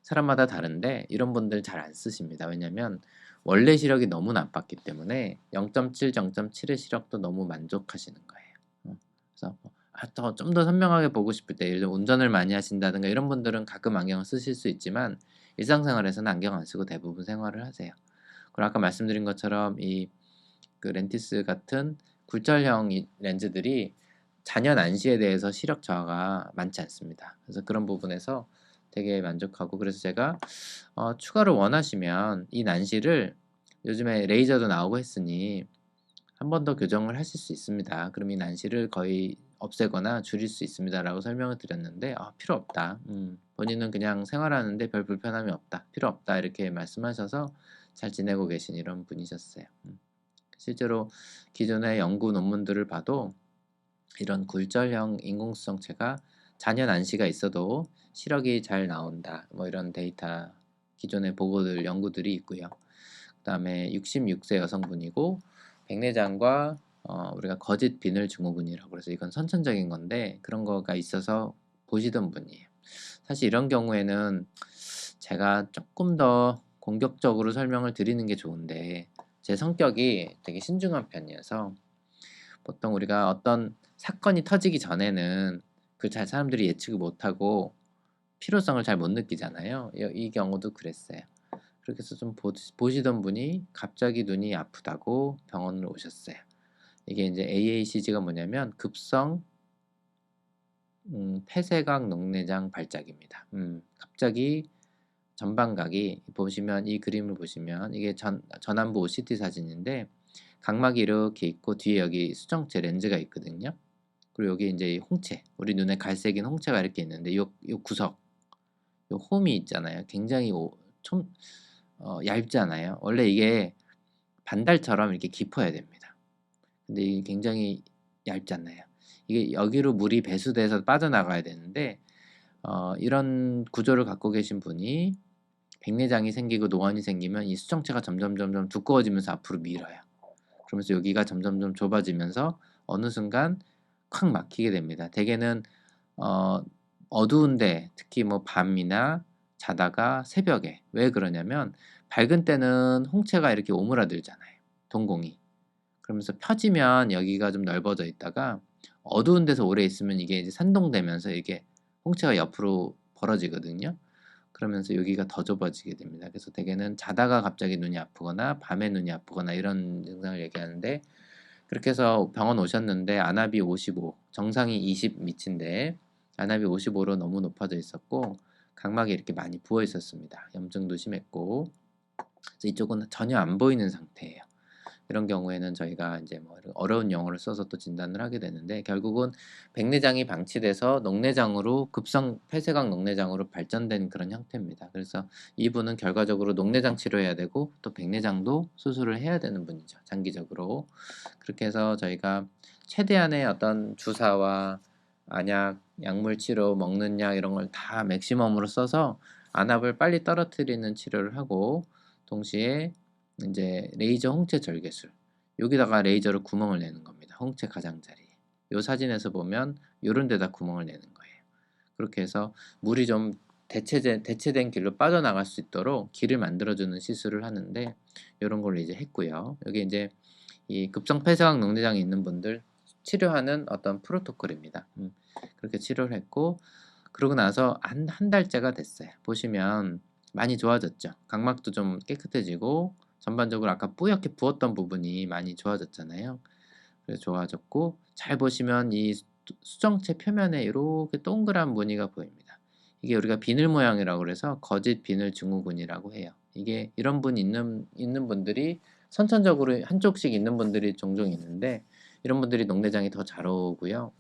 사람마다 다른데 이런 분들 잘 안 쓰십니다. 왜냐면 원래 시력이 너무 나빴기 때문에 0.7, 0.7의 시력도 너무 만족하시는 거예요. 그래서 더 좀 더 선명하게 보고 싶을 때 예를 들어 운전을 많이 하신다든가 이런 분들은 가끔 안경을 쓰실 수 있지만 일상생활에서는 안경 안 쓰고 대부분 생활을 하세요. 그리고 아까 말씀드린 것처럼 이 그 렌티스 같은 굴절형 이 렌즈들이 잔여 난시에 대해서 시력 저하가 많지 않습니다. 그래서 그런 부분에서 되게 만족하고 그래서 제가 추가로 원하시면 이 난시를 요즘에 레이저도 나오고 했으니 한 번 더 교정을 하실 수 있습니다. 그럼 이 난시를 거의 없애거나 줄일 수 있습니다라고 설명을 드렸는데 필요 없다. 본인은 그냥 생활하는데 별 불편함이 없다. 필요 없다. 이렇게 말씀하셔서 잘 지내고 계신 이런 분이셨어요. 실제로 기존의 연구 논문들을 봐도 이런 굴절형 인공수정체가 잔여 난시가 있어도 시력이 잘 나온다. 뭐 이런 데이터 기존의 보고들 연구들이 있고요. 그다음에 66세 여성분이고 백내장과 우리가 거짓 비늘 증후군이라고 그래서 이건 선천적인 건데 그런 거가 있어서 보시던 분이에요. 사실 이런 경우에는 제가 조금 더 공격적으로 설명을 드리는 게 좋은데 제 성격이 되게 신중한 편이어서 보통 우리가 어떤 사건이 터지기 전에는 그 잘 사람들이 예측을 못하고 필요성을 잘 못 느끼잖아요. 이 경우도 그랬어요. 그렇게 해서 좀 보시던 분이 갑자기 눈이 아프다고 병원을 오셨어요. 이게 인제 AACG가 뭐냐면 급성 폐쇄각 녹내장 발작입니다. 갑자기 전방각이 보시면 이 그림을 보시면 이게 전완부 OCT 사진인데 각막이 이렇게 있고 뒤에 여기 수정체 렌즈가 있거든요. 그리고 여기 인제 홍채, 우리 눈에 갈색인 홍채가 이렇게 있는데 요 구석, 요 홈이 있잖아요. 굉장히 좀 얇잖아요. 원래 이게 반달처럼 이렇게 깊어야 됩니다. 근데 이게 굉장히 얇잖아요. 이게 여기로 물이 배수돼서 빠져나가야 되는데 이런 구조를 갖고 계신 분이 백내장이 생기고 노안이 생기면 이 수정체가 점점 두꺼워지면서 앞으로 밀어요. 그러면서 여기가 점점점 좁아지면서 어느 순간 콱 막히게 됩니다. 대개는 어 어두운데 특히 뭐 밤이나 자다가 새벽에 왜 그러냐면 밝은 때는 홍채가 이렇게 오므라들잖아요, 동공이. 그러면서 펴지면 여기가 좀 넓어져 있다가 어두운 데서 오래 있으면 이게 이제 산동되면서 이게 홍채가 옆으로 벌어지거든요. 그러면서 여기가 더 좁아지게 됩니다. 그래서 대개는 자다가 갑자기 눈이 아프거나 밤에 눈이 아프거나 이런 증상을 얘기하는데 그렇게 해서 병원 오셨는데 안압이 55, 정상이 20 밑인데 안압이 55로 너무 높아져 있었고 각막이 이렇게 많이 부어 있었습니다. 염증도 심했고 그래서 이쪽은 전혀 안 보이는 상태예요. 이런 경우에는 저희가 이제 뭐 어려운 용어를 써서 또 진단을 하게 되는데 결국은 백내장이 방치돼서 녹내장으로 급성 폐쇄각 녹내장으로 발전된 그런 형태입니다. 그래서 이분은 결과적으로 녹내장 치료해야 되고 또 백내장도 수술을 해야 되는 분이죠. 장기적으로. 그렇게 해서 저희가 최대한의 어떤 주사와 안약, 약물 치료, 먹는 약 이런 걸 다 맥시멈으로 써서 안압을 빨리 떨어뜨리는 치료를 하고 동시에 인제 레이저 홍채 절개술 여기다가 레이저로 구멍을 내는 겁니다, 홍채 가장자리에. 요 사진에서 보면 요런 데다 구멍을 내는 거예요. 그렇게 해서 물이 좀 대체된 길로 빠져나갈 수 있도록 길을 만들어 주는 시술을 하는데 요런 걸로 이제 했고요. 여기 인제 이 급성 폐쇄각 녹내장이 있는 분들 치료하는 어떤 프로토콜입니다. 그렇게 치료를 했고 그러고 나서 한 달째가 됐어요. 보시면 많이 좋아졌죠. 각막도 좀 깨끗해지고 전반적으로 아까 뿌옇게 부었던 부분이 많이 좋아졌잖아요. 그래서 좋아졌고 잘 보시면 이 수정체 표면에 이렇게 동그란 무늬가 보입니다. 이게 우리가 비늘 모양이라고 그래서 거짓 비늘 증후군이라고 해요. 이게 이런 분 있는 분들이 선천적으로 한쪽씩 있는 분들이 종종 있는데 이런 분들이 녹내장이 더 잘 오고요.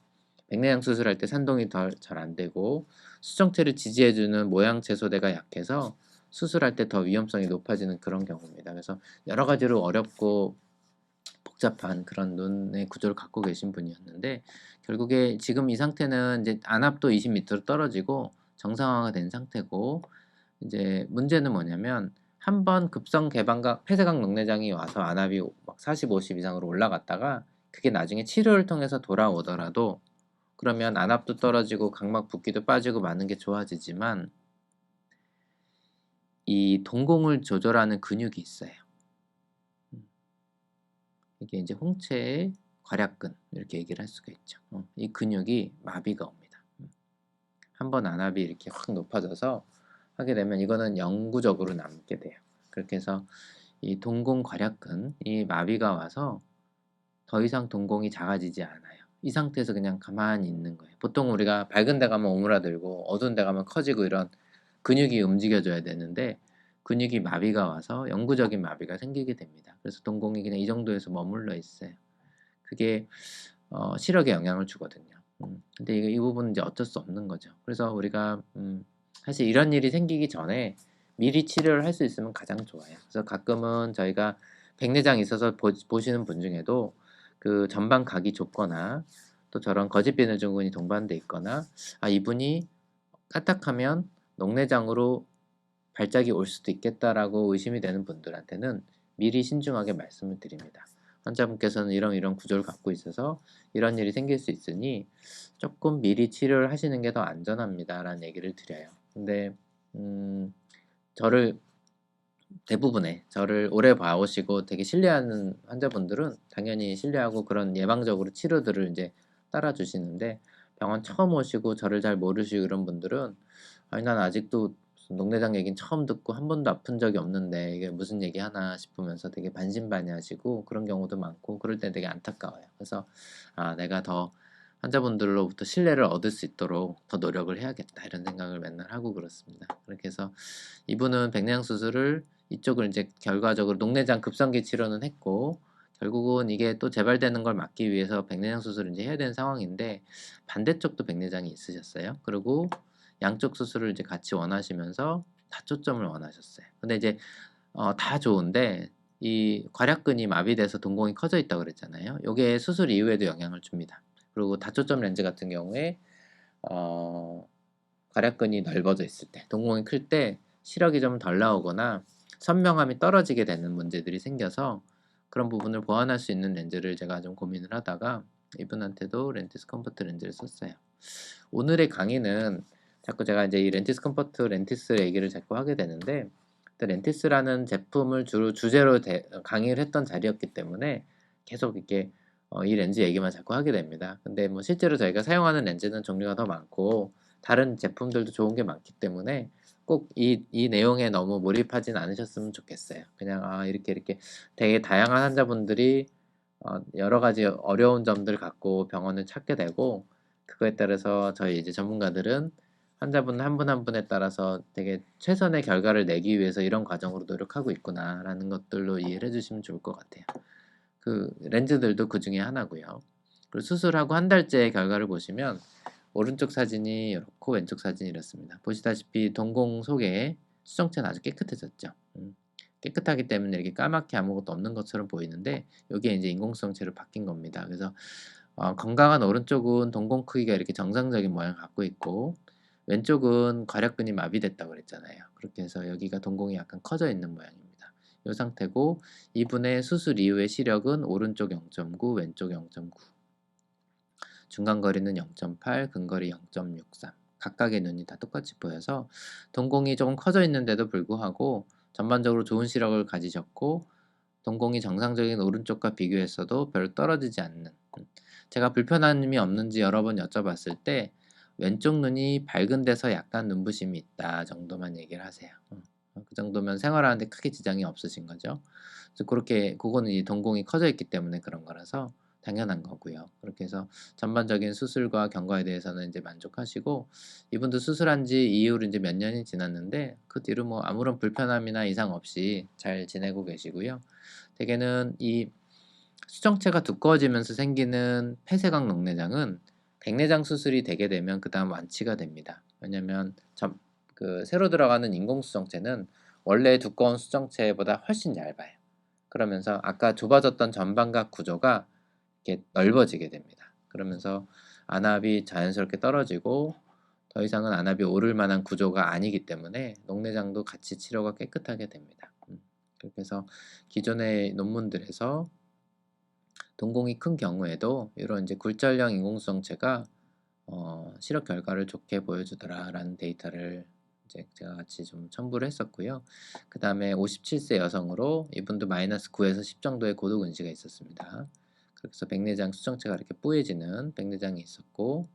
백내장 수술할 때 산동이 더 잘 안 되고 수정체를 지지해 주는 모양체 소대가 약해서 수술할 때 더 위험성이 높아지는 그런 경우입니다. 그래서 여러 가지로 어렵고 복잡한 그런 눈의 구조를 갖고 계신 분이었는데 결국에 지금 이 상태는 이제 안압도 20 밑으로 떨어지고 정상화가 된 상태고 이제 문제는 뭐냐면 한 번 급성 개방각 폐쇄각 녹내장이 와서 안압이 막 40, 50 이상으로 올라갔다가 그게 나중에 치료를 통해서 돌아오더라도 그러면 안압도 떨어지고 각막 붓기도 빠지고 많은 게 좋아지지만 이 동공을 조절하는 근육이 있어요. 이게 이제 홍채의 괄약근 이렇게 얘기를 할 수가 있죠. 이 근육이 마비가 옵니다. 한번 안압이 이렇게 확 높아져서 하게 되면 이거는 영구적으로 남게 돼요. 그렇게 해서 이 동공 괄약근 이 마비가 와서 더 이상 동공이 작아지지 않아요. 이 상태에서 그냥 가만히 있는 거예요. 보통 우리가 밝은 데 가면 오므라들고 어두운 데 가면 커지고 이런 근육이 움직여줘야 되는데 근육이 마비가 와서 영구적인 마비가 생기게 됩니다. 그래서 동공이 그냥 이 정도에서 머물러 있어요. 그게 시력에 영향을 주거든요. 근데 이 부분은 이제 어쩔 수 없는 거죠. 그래서 우리가 사실 이런 일이 생기기 전에 미리 치료를 할 수 있으면 가장 좋아요. 그래서 가끔은 저희가 백내장이 있어서 보시는 분 중에도 그 전방 각이 좁거나 또 저런 거짓비늘 증후군이 동반돼 있거나 이분이 까딱하면 녹내장으로 발작이 올 수도 있겠다라고 의심이 되는 분들한테는 미리 신중하게 말씀을 드립니다. 환자분께서는 이런 구조를 갖고 있어서 이런 일이 생길 수 있으니 조금 미리 치료를 하시는 게 더 안전합니다라는 얘기를 드려요. 근데 저를 대부분의 저를 오래 봐오시고 되게 신뢰하는 환자분들은 당연히 신뢰하고 그런 예방적으로 치료들을 이제 따라주시는데 병원 처음 오시고 저를 잘 모르시고 이런 분들은 아니 난 아직도 녹내장 얘기는 처음 듣고 한 번도 아픈 적이 없는데 이게 무슨 얘기 하나 싶으면서 되게 반신반의하시고 그런 경우도 많고 그럴 때 되게 안타까워요. 그래서 내가 더 환자분들로부터 신뢰를 얻을 수 있도록 더 노력을 해야겠다 이런 생각을 맨날 하고 그렇습니다. 그렇게 해서 이분은 백내장 수술을 이쪽을 이제 결과적으로 녹내장 급성기 치료는 했고 결국은 이게 또 재발되는 걸 막기 위해서 백내장 수술을 이제 해야 되는 상황인데 반대쪽도 백내장이 있으셨어요. 그리고 양쪽 수술을 이제 같이 원하시면서 다초점을 원하셨어요. 근데 이제 다 좋은데 이 괄약근이 마비돼서 동공이 커져 있다고 그랬잖아요. 요게 수술 이후에도 영향을 줍니다. 그리고 다초점 렌즈 같은 경우에 괄약근이 넓어져 있을 때, 동공이 클 때 시력이 좀 덜 나오거나 선명함이 떨어지게 되는 문제들이 생겨서 그런 부분을 보완할 수 있는 렌즈를 제가 좀 고민을 하다가 이분한테도 렌티스 컴포트 렌즈를 썼어요. 오늘의 강의는 자꾸 제가 이제 이 렌티스 컴포트 렌티스 얘기를 자꾸 하게 되는데 렌티스라는 제품을 주로 주제로 강의를 했던 자리였기 때문에 계속 이렇게 이 렌즈 얘기만 자꾸 하게 됩니다. 근데 뭐 실제로 저희가 사용하는 렌즈는 종류가 더 많고 다른 제품들도 좋은 게 많기 때문에 꼭 이 내용에 너무 몰입하진 않으셨으면 좋겠어요. 그냥 이렇게 되게 다양한 환자분들이 여러 가지 어려운 점들 갖고 병원을 찾게 되고 그거에 따라서 저희 이제 전문가들은 환자분 한 분 한 분에 따라서 되게 최선의 결과를 내기 위해서 이런 과정으로 노력하고 있구나라는 것들로 이해를 해주시면 좋을 것 같아요. 그 렌즈들도 그 중에 하나고요. 그리고 수술하고 한 달째 결과를 보시면 오른쪽 사진이 이렇고 왼쪽 사진이 이렇습니다. 보시다시피 동공 속에 수정체는 아주 깨끗해졌죠. 깨끗하기 때문에 이렇게 까맣게 아무것도 없는 것처럼 보이는데 여기에 이제 인공수정체로 바뀐 겁니다. 그래서 건강한 오른쪽은 동공 크기가 이렇게 정상적인 모양을 갖고 있고 왼쪽은 괄약근이 마비됐다고 그랬잖아요. 그렇게 해서 여기가 동공이 약간 커져 있는 모양입니다. 이 상태고 이분의 수술 이후의 시력은 오른쪽 0.9, 왼쪽 0.9 중간 거리는 0.8, 근거리 0.63 각각의 눈이 다 똑같이 보여서 동공이 조금 커져 있는데도 불구하고 전반적으로 좋은 시력을 가지셨고 동공이 정상적인 오른쪽과 비교했어도 별로 떨어지지 않는 제가 불편한 점이 없는지 여러 번 여쭤봤을 때 왼쪽 눈이 밝은 데서 약간 눈부심이 있다 정도만 얘기를 하세요. 그 정도면 생활하는데 크게 지장이 없으신 거죠. 그래서 그렇게 그거는 이 동공이 커져 있기 때문에 그런 거라서 당연한 거고요. 그렇게 해서 전반적인 수술과 경과에 대해서는 이제 만족하시고 이분도 수술한 지 이후로 이제 몇 년이 지났는데 그 뒤로 뭐 아무런 불편함이나 이상 없이 잘 지내고 계시고요. 대개는 이 수정체가 두꺼워지면서 생기는 폐쇄각 녹내장은 백내장 수술이 되게 되면 그다음 완치가 됩니다. 왜냐면 그 새로 들어가는 인공수정체는 원래 두꺼운 수정체보다 훨씬 얇아요. 그러면서 아까 좁아졌던 전방각 구조가 이렇게 넓어지게 됩니다. 그러면서 안압이 자연스럽게 떨어지고 더 이상은 안압이 오를 만한 구조가 아니기 때문에 녹내장도 같이 치료가 깨끗하게 됩니다. 그렇게 해서 기존의 논문들에서 동공이 큰 경우에도 이런 이제 굴절형 인공수정체가 실험 결과를 좋게 보여주더라라는 데이터를 이제 제가 같이 좀 첨부를 했었고요. 그 다음에 57세 여성으로 이분도 -9에서 10 정도의 고도 근시가 있었습니다. 그래서 백내장 수정체가 이렇게 뿌얘지는 백내장이 있었고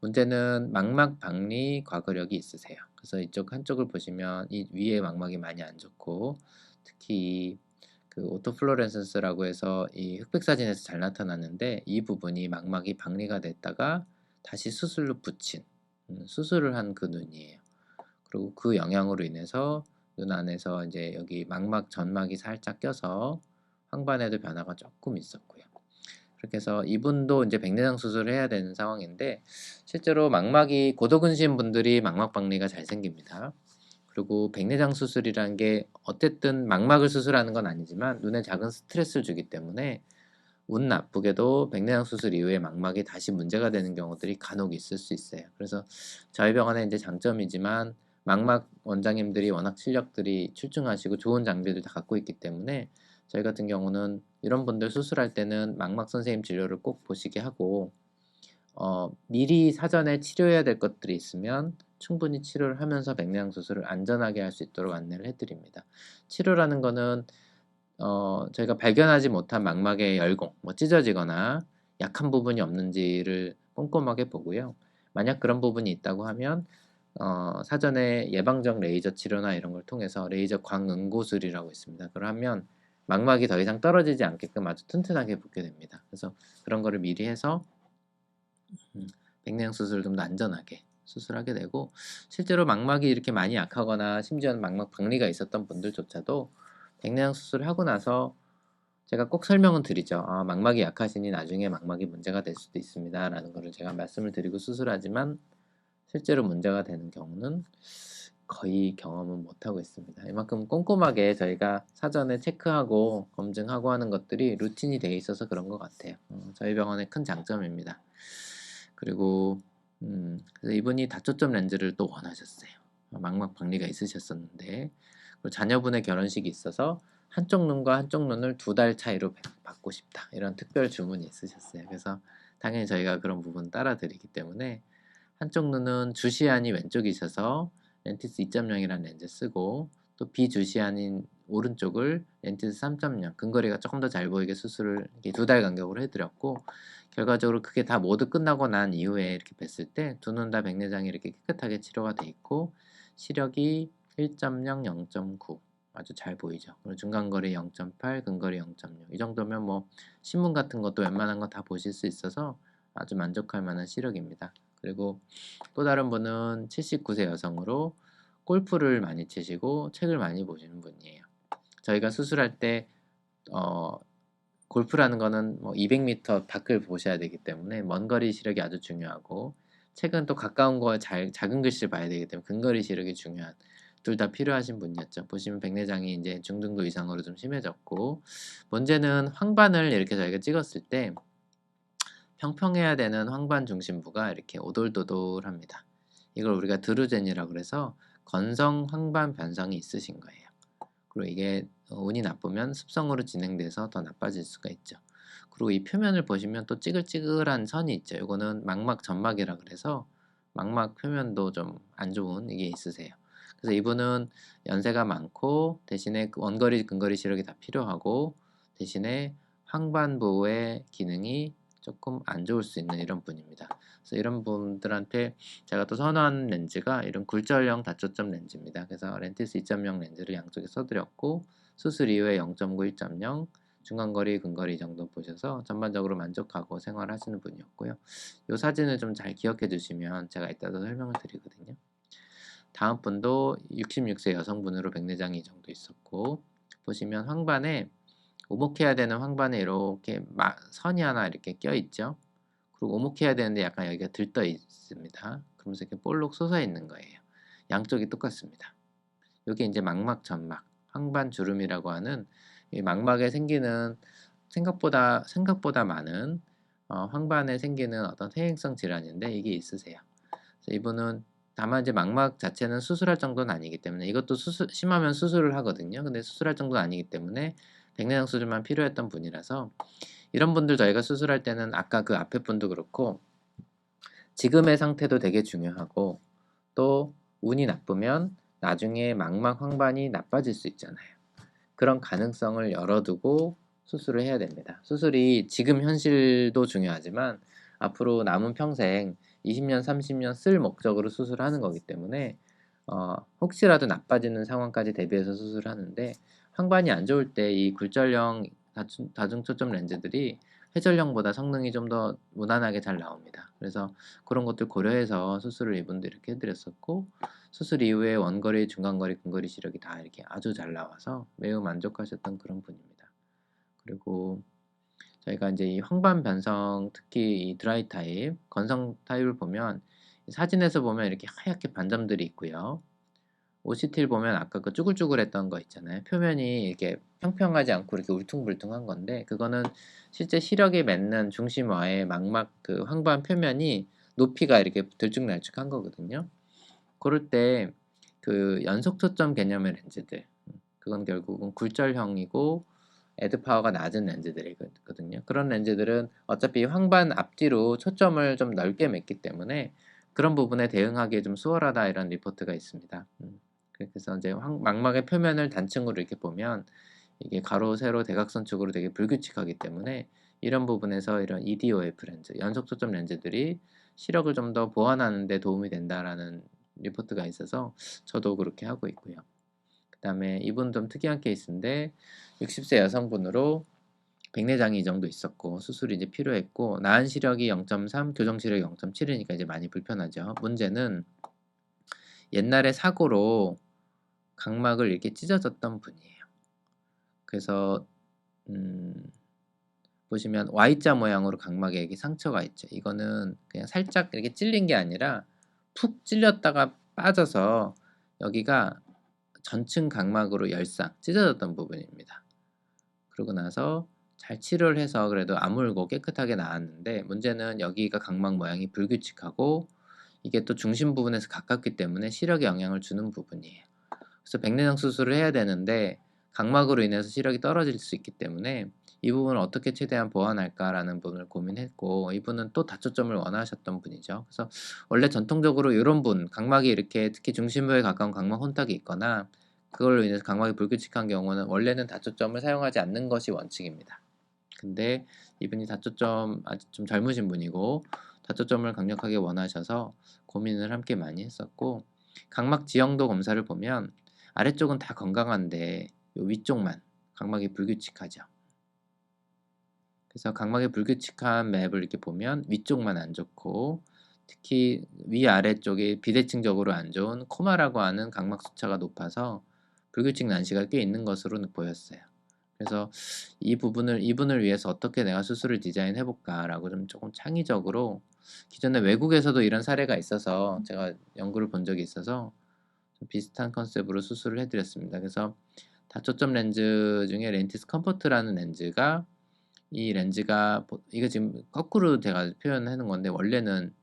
문제는 망막 박리 과거력이 있으세요. 그래서 이쪽 한쪽을 보시면 이 위에 망막이 많이 안 좋고 특히 그 오토플로렌센스라고 해서 이 흑백 사진에서 잘 나타나는데 이 부분이 망막이 박리가 됐다가 다시 수술로 붙인 수술을 한 그 눈이에요. 그리고 그 영향으로 인해서 눈 안에서 이제 여기 망막 전막이 살짝 껴서 황반에도 변화가 조금 있었고요. 그렇게 해서 이분도 이제 백내장 수술을 해야 되는 상황인데 실제로 망막이 고도근시인 분들이 망막 박리가 잘 생깁니다. 그리고 백내장 수술이라는 게 어쨌든 망막을 수술하는 건 아니지만 눈에 작은 스트레스를 주기 때문에 운 나쁘게도 백내장 수술 이후에 망막이 다시 문제가 되는 경우들이 간혹 있을 수 있어요. 그래서 저희 병원의 이제 장점이지만 망막 원장님들이 워낙 실력들이 출중하시고 좋은 장비를 다 갖고 있기 때문에 저희 같은 경우는 이런 분들 수술할 때는 망막 선생님 진료를 꼭 보시게 하고 미리 사전에 치료해야 될 것들이 있으면 충분히 치료를 하면서 백내장 수술을 안전하게 할 수 있도록 안내를 해드립니다. 치료라는 거는 저희가 발견하지 못한 망막의 열공, 뭐 찢어지거나 약한 부분이 없는지를 꼼꼼하게 보고요. 만약 그런 부분이 있다고 하면 사전에 예방적 레이저 치료나 이런 걸 통해서 레이저 광응고술이라고 있습니다. 그러면 망막이 더 이상 떨어지지 않게끔 아주 튼튼하게 붙게 됩니다. 그래서 그런 거를 미리 해서 백내장 수술을 좀 더 안전하게 수술하게 되고 실제로 망막이 이렇게 많이 약하거나 심지어는 망막 박리가 있었던 분들조차도 백내장 수술을 하고 나서 제가 꼭 설명은 드리죠. 망막이 약하시니 나중에 망막이 문제가 될 수도 있습니다. 라는 거를 제가 말씀을 드리고 수술하지만 실제로 문제가 되는 경우는 거의 경험은 못하고 있습니다. 이만큼 꼼꼼하게 저희가 사전에 체크하고 검증하고 하는 것들이 루틴이 되어 있어서 그런 것 같아요. 저희 병원의 큰 장점입니다. 그리고 그래서 이분이 다초점 렌즈를 또 원하셨어요. 망막 박리가 있으셨었는데 그리고 자녀분의 결혼식이 있어서 한쪽 눈과 한쪽 눈을 2달 차이로 받고 싶다 이런 특별 주문이 있으셨어요. 그래서 당연히 저희가 그런 부분 따라 드리기 때문에 한쪽 눈은 주시안이 왼쪽이셔서 렌티스 2.0이라는 렌즈 쓰고 또 비주시안인 오른쪽을 렌티스 3.0 근거리가 조금 더 잘 보이게 수술을 2달 간격으로 해드렸고 결과적으로 그게 다 모두 끝나고 난 이후에 이렇게 뵀을 때 두 눈 다 백내장이 이렇게 깨끗하게 치료가 돼 있고 시력이 1.0, 0.9 아주 잘 보이죠. 그리고 중간거리 0.8, 근거리 0.6 이 정도면 뭐 신문 같은 것도 웬만한 거 다 보실 수 있어서 아주 만족할 만한 시력입니다. 그리고 또 다른 분은 79세 여성으로 골프를 많이 치시고 책을 많이 보시는 분이에요. 저희가 수술할 때 골프라는 거는 뭐 200m 밖을 보셔야 되기 때문에 먼 거리 시력이 아주 중요하고 책은 또 가까운 거 작은 글씨를 봐야 되기 때문에 근거리 시력이 중요한 둘 다 필요하신 분이었죠. 보시면 백내장이 이제 중등도 이상으로 좀 심해졌고 문제는 황반을 이렇게 저희가 찍었을 때 평평해야 되는 황반 중심부가 이렇게 오돌도돌합니다. 이걸 우리가 드루젠이라고 그래서 건성 황반 변성이 있으신 거예요. 그리고 이게 운이 나쁘면 습성으로 진행돼서 더 나빠질 수가 있죠. 그리고 이 표면을 보시면 또 찌글찌글한 선이 있죠. 이거는 망막 점막이라 그래서 망막 표면도 좀 안 좋은 이게 있으세요. 그래서 이분은 연세가 많고 대신에 원거리 근거리 시력이 다 필요하고 대신에 황반부의 기능이 조금 안 좋을 수 있는 이런 분입니다. 그래서 이런 분들한테 제가 또 선호하는 렌즈가 이런 굴절형 다초점 렌즈입니다. 그래서 렌티스 2.0 렌즈를 양쪽에 써드렸고 수술 이후에 0.9, 1.0 중간거리, 근거리 정도 보셔서 전반적으로 만족하고 생활하시는 분이었고요. 이 사진을 좀 잘 기억해 주시면 제가 이따도 설명을 드리거든요. 다음 분도 66세 여성분으로 백내장이 이 정도 있었고 보시면 황반에 오목해야 되는 황반에 이렇게 선이 하나 이렇게 껴 있죠. 그리고 오목해야 되는데 약간 여기가 들떠 있습니다. 그러면서 이렇게 볼록 솟아 있는 거예요. 양쪽이 똑같습니다. 여기 이제 망막 점막, 황반 주름이라고 하는 이 망막에 생기는 생각보다 많은 황반에 생기는 어떤 퇴행성 질환인데 이게 있으세요. 그래서 이분은 다만 이제 망막 자체는 수술할 정도는 아니기 때문에 이것도 심하면 수술을 하거든요. 근데 수술할 정도는 아니기 때문에 백내장 수술만 필요했던 분이라서 이런 분들 저희가 수술할 때는 아까 그 앞에 분도 그렇고 지금의 상태도 되게 중요하고 또 운이 나쁘면 나중에 망막 황반이 나빠질 수 있잖아요. 그런 가능성을 열어두고 수술을 해야 됩니다. 수술이 지금 현실도 중요하지만 앞으로 남은 평생 20년, 30년 쓸 목적으로 수술하는 거기 때문에 혹시라도 나빠지는 상황까지 대비해서 수술하는데 황반이 안 좋을 때 이 굴절형 다중초점 렌즈들이 회절형보다 성능이 좀 더 무난하게 잘 나옵니다. 그래서 그런 것들 고려해서 수술을 이분도 이렇게 해드렸었고 수술 이후에 원거리, 중간거리, 근거리 시력이 다 이렇게 아주 잘 나와서 매우 만족하셨던 그런 분입니다. 그리고 저희가 이제 이 황반 변성, 특히 이 드라이 타입, 건성 타입을 보면 사진에서 보면 이렇게 하얗게 반점들이 있고요. OCT를 보면 아까 그 쭈글쭈글했던 거 있잖아요. 표면이 이렇게 평평하지 않고 이렇게 울퉁불퉁한 건데 그거는 실제 시력에 맺는 중심와의 망막 그 황반 표면이 높이가 이렇게 들쭉날쭉한 거거든요. 그럴 때 그 연속 초점 개념의 렌즈들 그건 결국은 굴절형이고 에드 파워가 낮은 렌즈들이거든요. 그런 렌즈들은 어차피 황반 앞뒤로 초점을 좀 넓게 맺기 때문에 그런 부분에 대응하기에 좀 수월하다 이런 리포트가 있습니다. 그래서 이제 망막의 표면을 단층으로 이렇게 보면 이게 가로, 세로, 대각선축으로 되게 불규칙하기 때문에 이런 부분에서 이런 EDOF 렌즈, 연속 초점 렌즈들이 시력을 좀 더 보완하는 데 도움이 된다라는 리포트가 있어서 저도 그렇게 하고 있고요. 그 다음에 이분 좀 특이한 케이스인데 60세 여성분으로 백내장이 이 정도 있었고 수술이 이제 필요했고 나은 시력이 0.3, 교정 시력이 0.7이니까 이제 많이 불편하죠. 문제는 옛날에 사고로 각막을 이렇게 찢어졌던 분이에요. 그래서 보시면 Y자 모양으로 각막에 이렇게 상처가 있죠. 이거는 그냥 살짝 이렇게 찔린 게 아니라 푹 찔렸다가 빠져서 여기가 전층 각막으로 열상 찢어졌던 부분입니다. 그러고 나서 잘 치료를 해서 그래도 아물고 깨끗하게 나았는데 문제는 여기가 각막 모양이 불규칙하고 이게 또 중심 부분에서 가깝기 때문에 시력에 영향을 주는 부분이에요. 그래서 백내장 수술을 해야 되는데 각막으로 인해서 시력이 떨어질 수 있기 때문에 이 부분을 어떻게 최대한 보완할까라는 부분을 고민했고 이분은 또 다초점을 원하셨던 분이죠. 그래서 원래 전통적으로 이런 분 각막이 이렇게 특히 중심부에 가까운 각막 혼탁이 있거나 그걸로 인해서 각막이 불규칙한 경우는 원래는 다초점을 사용하지 않는 것이 원칙입니다. 근데 이분이 다초점 아직 좀 젊으신 분이고 다초점을 강력하게 원하셔서 고민을 함께 많이 했었고 각막 지형도 검사를 보면 아래쪽은 다 건강한데 요 위쪽만 각막이 불규칙하죠. 그래서 각막의 불규칙한 맵을 이렇게 보면 위쪽만 안 좋고 특히 위아래쪽이 비대칭적으로 안 좋은 코마라고 하는 각막 수치가 높아서 불규칙 난시가 꽤 있는 것으로 보였어요. 그래서 이분을 위해서 어떻게 내가 수술을 디자인해 볼까라고 좀 조금 창의적으로 기존에 외국에서도 이런 사례가 있어서 제가 연구를 본 적이 있어서 좀 비슷한 컨셉으로 수술을 해드렸습니다. 그래서 다초점 렌즈 중에 렌티스 컴포트라는 렌즈가 이 렌즈가 이거 지금 거꾸로 제가 표현해 놓은 건데 원래는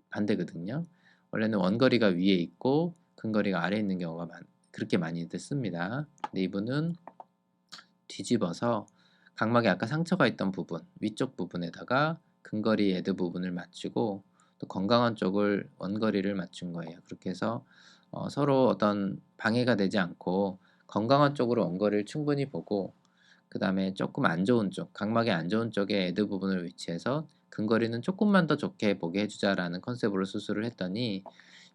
반대거든요. 원래는 원거리가 위에 있고 근거리가 아래에 있는 경우가 그렇게 많이들 씁니다. 근데 이분은 뒤집어서 각막에 아까 상처가 있던 부분 위쪽 부분에다가 근거리 헤드 부분을 맞추고 또 건강한 쪽을 원거리를 맞춘 거예요. 그렇게 해서 서로 어떤 방해가 되지 않고 건강한 쪽으로 원거리를 충분히 보고 그 다음에 조금 안 좋은 쪽, 각막이 안 좋은 쪽에 헤드 부분을 위치해서 근거리는 조금만 더 좋게 보게 해주자라는 컨셉으로 수술을 했더니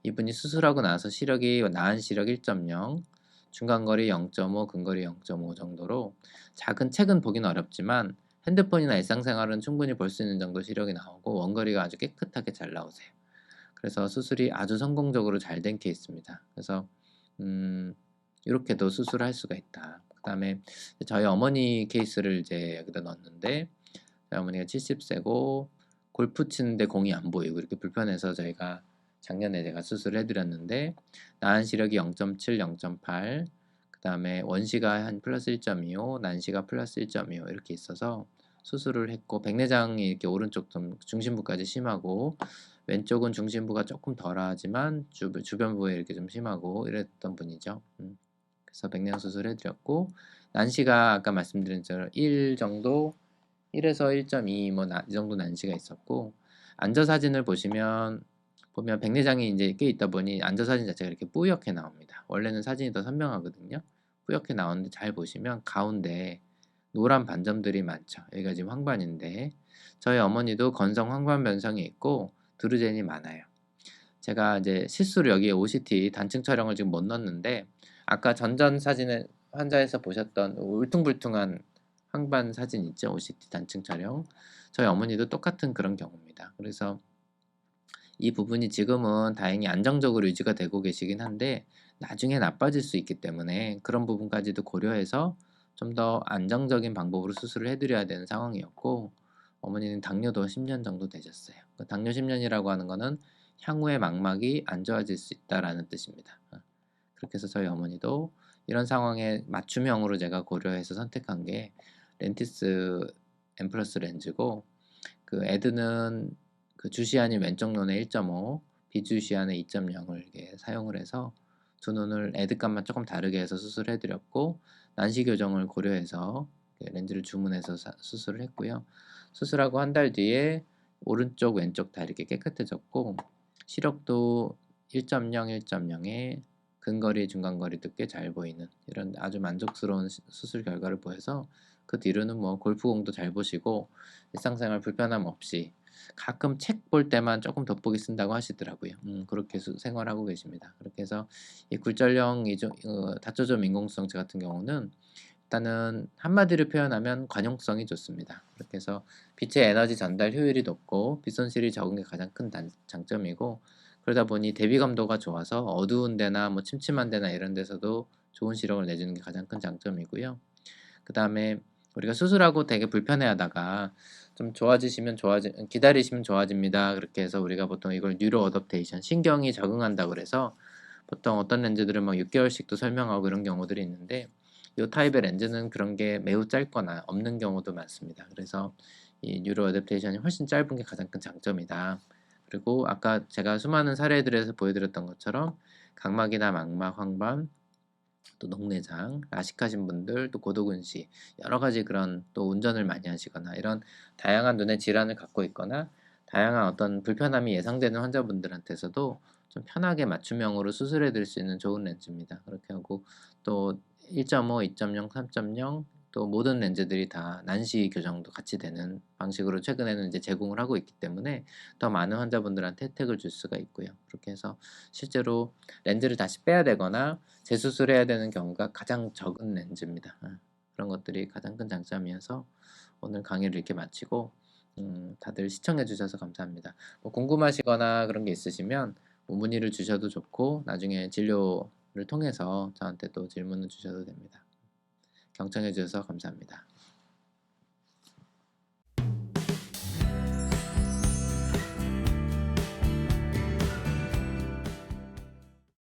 이분이 수술하고 나서 시력이 나은 시력 1.0, 중간거리 0.5, 근거리 0.5 정도로 작은 책은 보긴 어렵지만 핸드폰이나 일상생활은 충분히 볼 수 있는 정도 시력이 나오고 원거리가 아주 깨끗하게 잘 나오세요. 그래서 수술이 아주 성공적으로 잘 된 케이스입니다. 그래서 이렇게도 수술할 수가 있다. 그다음에 저희 어머니 케이스를 이제 여기다 넣었는데 저희 어머니가 70세고 골프 치는데 공이 안 보이고 이렇게 불편해서 저희가 작년에 제가 수술을 해드렸는데 나은 시력이 0.7, 0.8, 그다음에 원시가 한 플러스 1.25, 난시가 플러스 1.25 이렇게 있어서 수술을 했고 백내장이 이렇게 오른쪽 좀 중심부까지 심하고 왼쪽은 중심부가 조금 덜하지만 주변부에 이렇게 좀 심하고 이랬던 분이죠. 그래서 백내장 수술 해드렸고 난시가 아까 말씀드린 대로 1 정도 1에서 1.2 뭐 이 정도 난시가 있었고 안저 사진을 보면 백내장이 이제 꽤 있다 보니 안저 사진 자체가 이렇게 뿌옇게 나옵니다. 원래는 사진이 더 선명하거든요. 뿌옇게 나오는데 잘 보시면 가운데 노란 반점들이 많죠. 여기가 지금 황반인데 저희 어머니도 건성 황반 변성이 있고 드루젠이 많아요. 제가 이제 실수로 여기에 OCT 단층 촬영을 지금 못 넣었는데 아까 전전 사진에 환자에서 보셨던 울퉁불퉁한 황반 사진 있죠? OCT 단층 촬영. 저희 어머니도 똑같은 그런 경우입니다. 그래서 이 부분이 지금은 다행히 안정적으로 유지가 되고 계시긴 한데 나중에 나빠질 수 있기 때문에 그런 부분까지도 고려해서 좀 더 안정적인 방법으로 수술을 해드려야 되는 상황이었고 어머니는 당뇨도 10년 정도 되셨어요. 당뇨 10년이라고 하는 거는 향후에 망막이 안 좋아질 수 있다라는 뜻입니다. 그렇게 해서 저희 어머니도 이런 상황에 맞춤형으로 제가 고려해서 선택한 게 렌티스 M 플러스 렌즈고 그 에드는 그 주시안이 왼쪽 눈에 1.5, 비주시안에 2.0을 사용을 해서 두 눈을 에드값만 조금 다르게 해서 수술해 드렸고 난시 교정을 고려해서 렌즈를 주문해서 수술을 했고요. 수술하고 한 달 뒤에 오른쪽 왼쪽 다 이렇게 깨끗해졌고 시력도 1.0, 1.0에 근거리, 중간거리도 꽤 잘 보이는 이런 아주 만족스러운 수술 결과를 보여서 그 뒤로는 뭐 골프공도 잘 보시고 일상생활 불편함 없이 가끔 책 볼 때만 조금 돋보기 쓴다고 하시더라고요. 그렇게 생활하고 계십니다. 그렇게 해서 이 굴절형 다초점 인공수정체 같은 경우는 일단은 한마디로 표현하면 관용성이 좋습니다. 그렇게 해서 빛의 에너지 전달 효율이 높고 빛 손실이 적은 게 가장 큰 장점이고 그러다 보니 대비감도가 좋아서 어두운 데나 뭐 침침한 데나 이런 데서도 좋은 시력을 내주는 게 가장 큰 장점이고요. 그 다음에 우리가 수술하고 되게 불편해하다가 좀 기다리시면 좋아집니다. 그렇게 해서 우리가 보통 이걸 뉴로 어댑테이션, 신경이 적응한다 그래서 보통 어떤 렌즈들은 막 6개월씩도 설명하고 이런 경우들이 있는데 이 타입의 렌즈는 그런 게 매우 짧거나 없는 경우도 많습니다. 그래서 이 뉴로 어댑테이션이 훨씬 짧은 게 가장 큰 장점이다. 그리고 아까 제가 수많은 사례들에서 보여드렸던 것처럼 각막이나 망막, 황반, 또 녹내장, 라식하신 분들, 또 고도근시, 여러 가지 그런 또 운전을 많이 하시거나 이런 다양한 눈의 질환을 갖고 있거나 다양한 어떤 불편함이 예상되는 환자분들한테서도 좀 편하게 맞춤형으로 수술해 드릴 수 있는 좋은 렌즈입니다. 그렇게 하고 또 1.5, 2.0, 3.0 또 모든 렌즈들이 다 난시 교정도 같이 되는 방식으로 최근에는 이제 제공을 하고 있기 때문에 더 많은 환자분들한테 혜택을 줄 수가 있고요. 그렇게 해서 실제로 렌즈를 다시 빼야 되거나 재수술해야 되는 경우가 가장 적은 렌즈입니다. 그런 것들이 가장 큰 장점이어서 오늘 강의를 이렇게 마치고 다들 시청해 주셔서 감사합니다. 뭐 궁금하시거나 그런 게 있으시면 뭐 문의를 주셔도 좋고 나중에 진료를 통해서 저한테 또 질문을 주셔도 됩니다. 경청해 주셔서 감사합니다.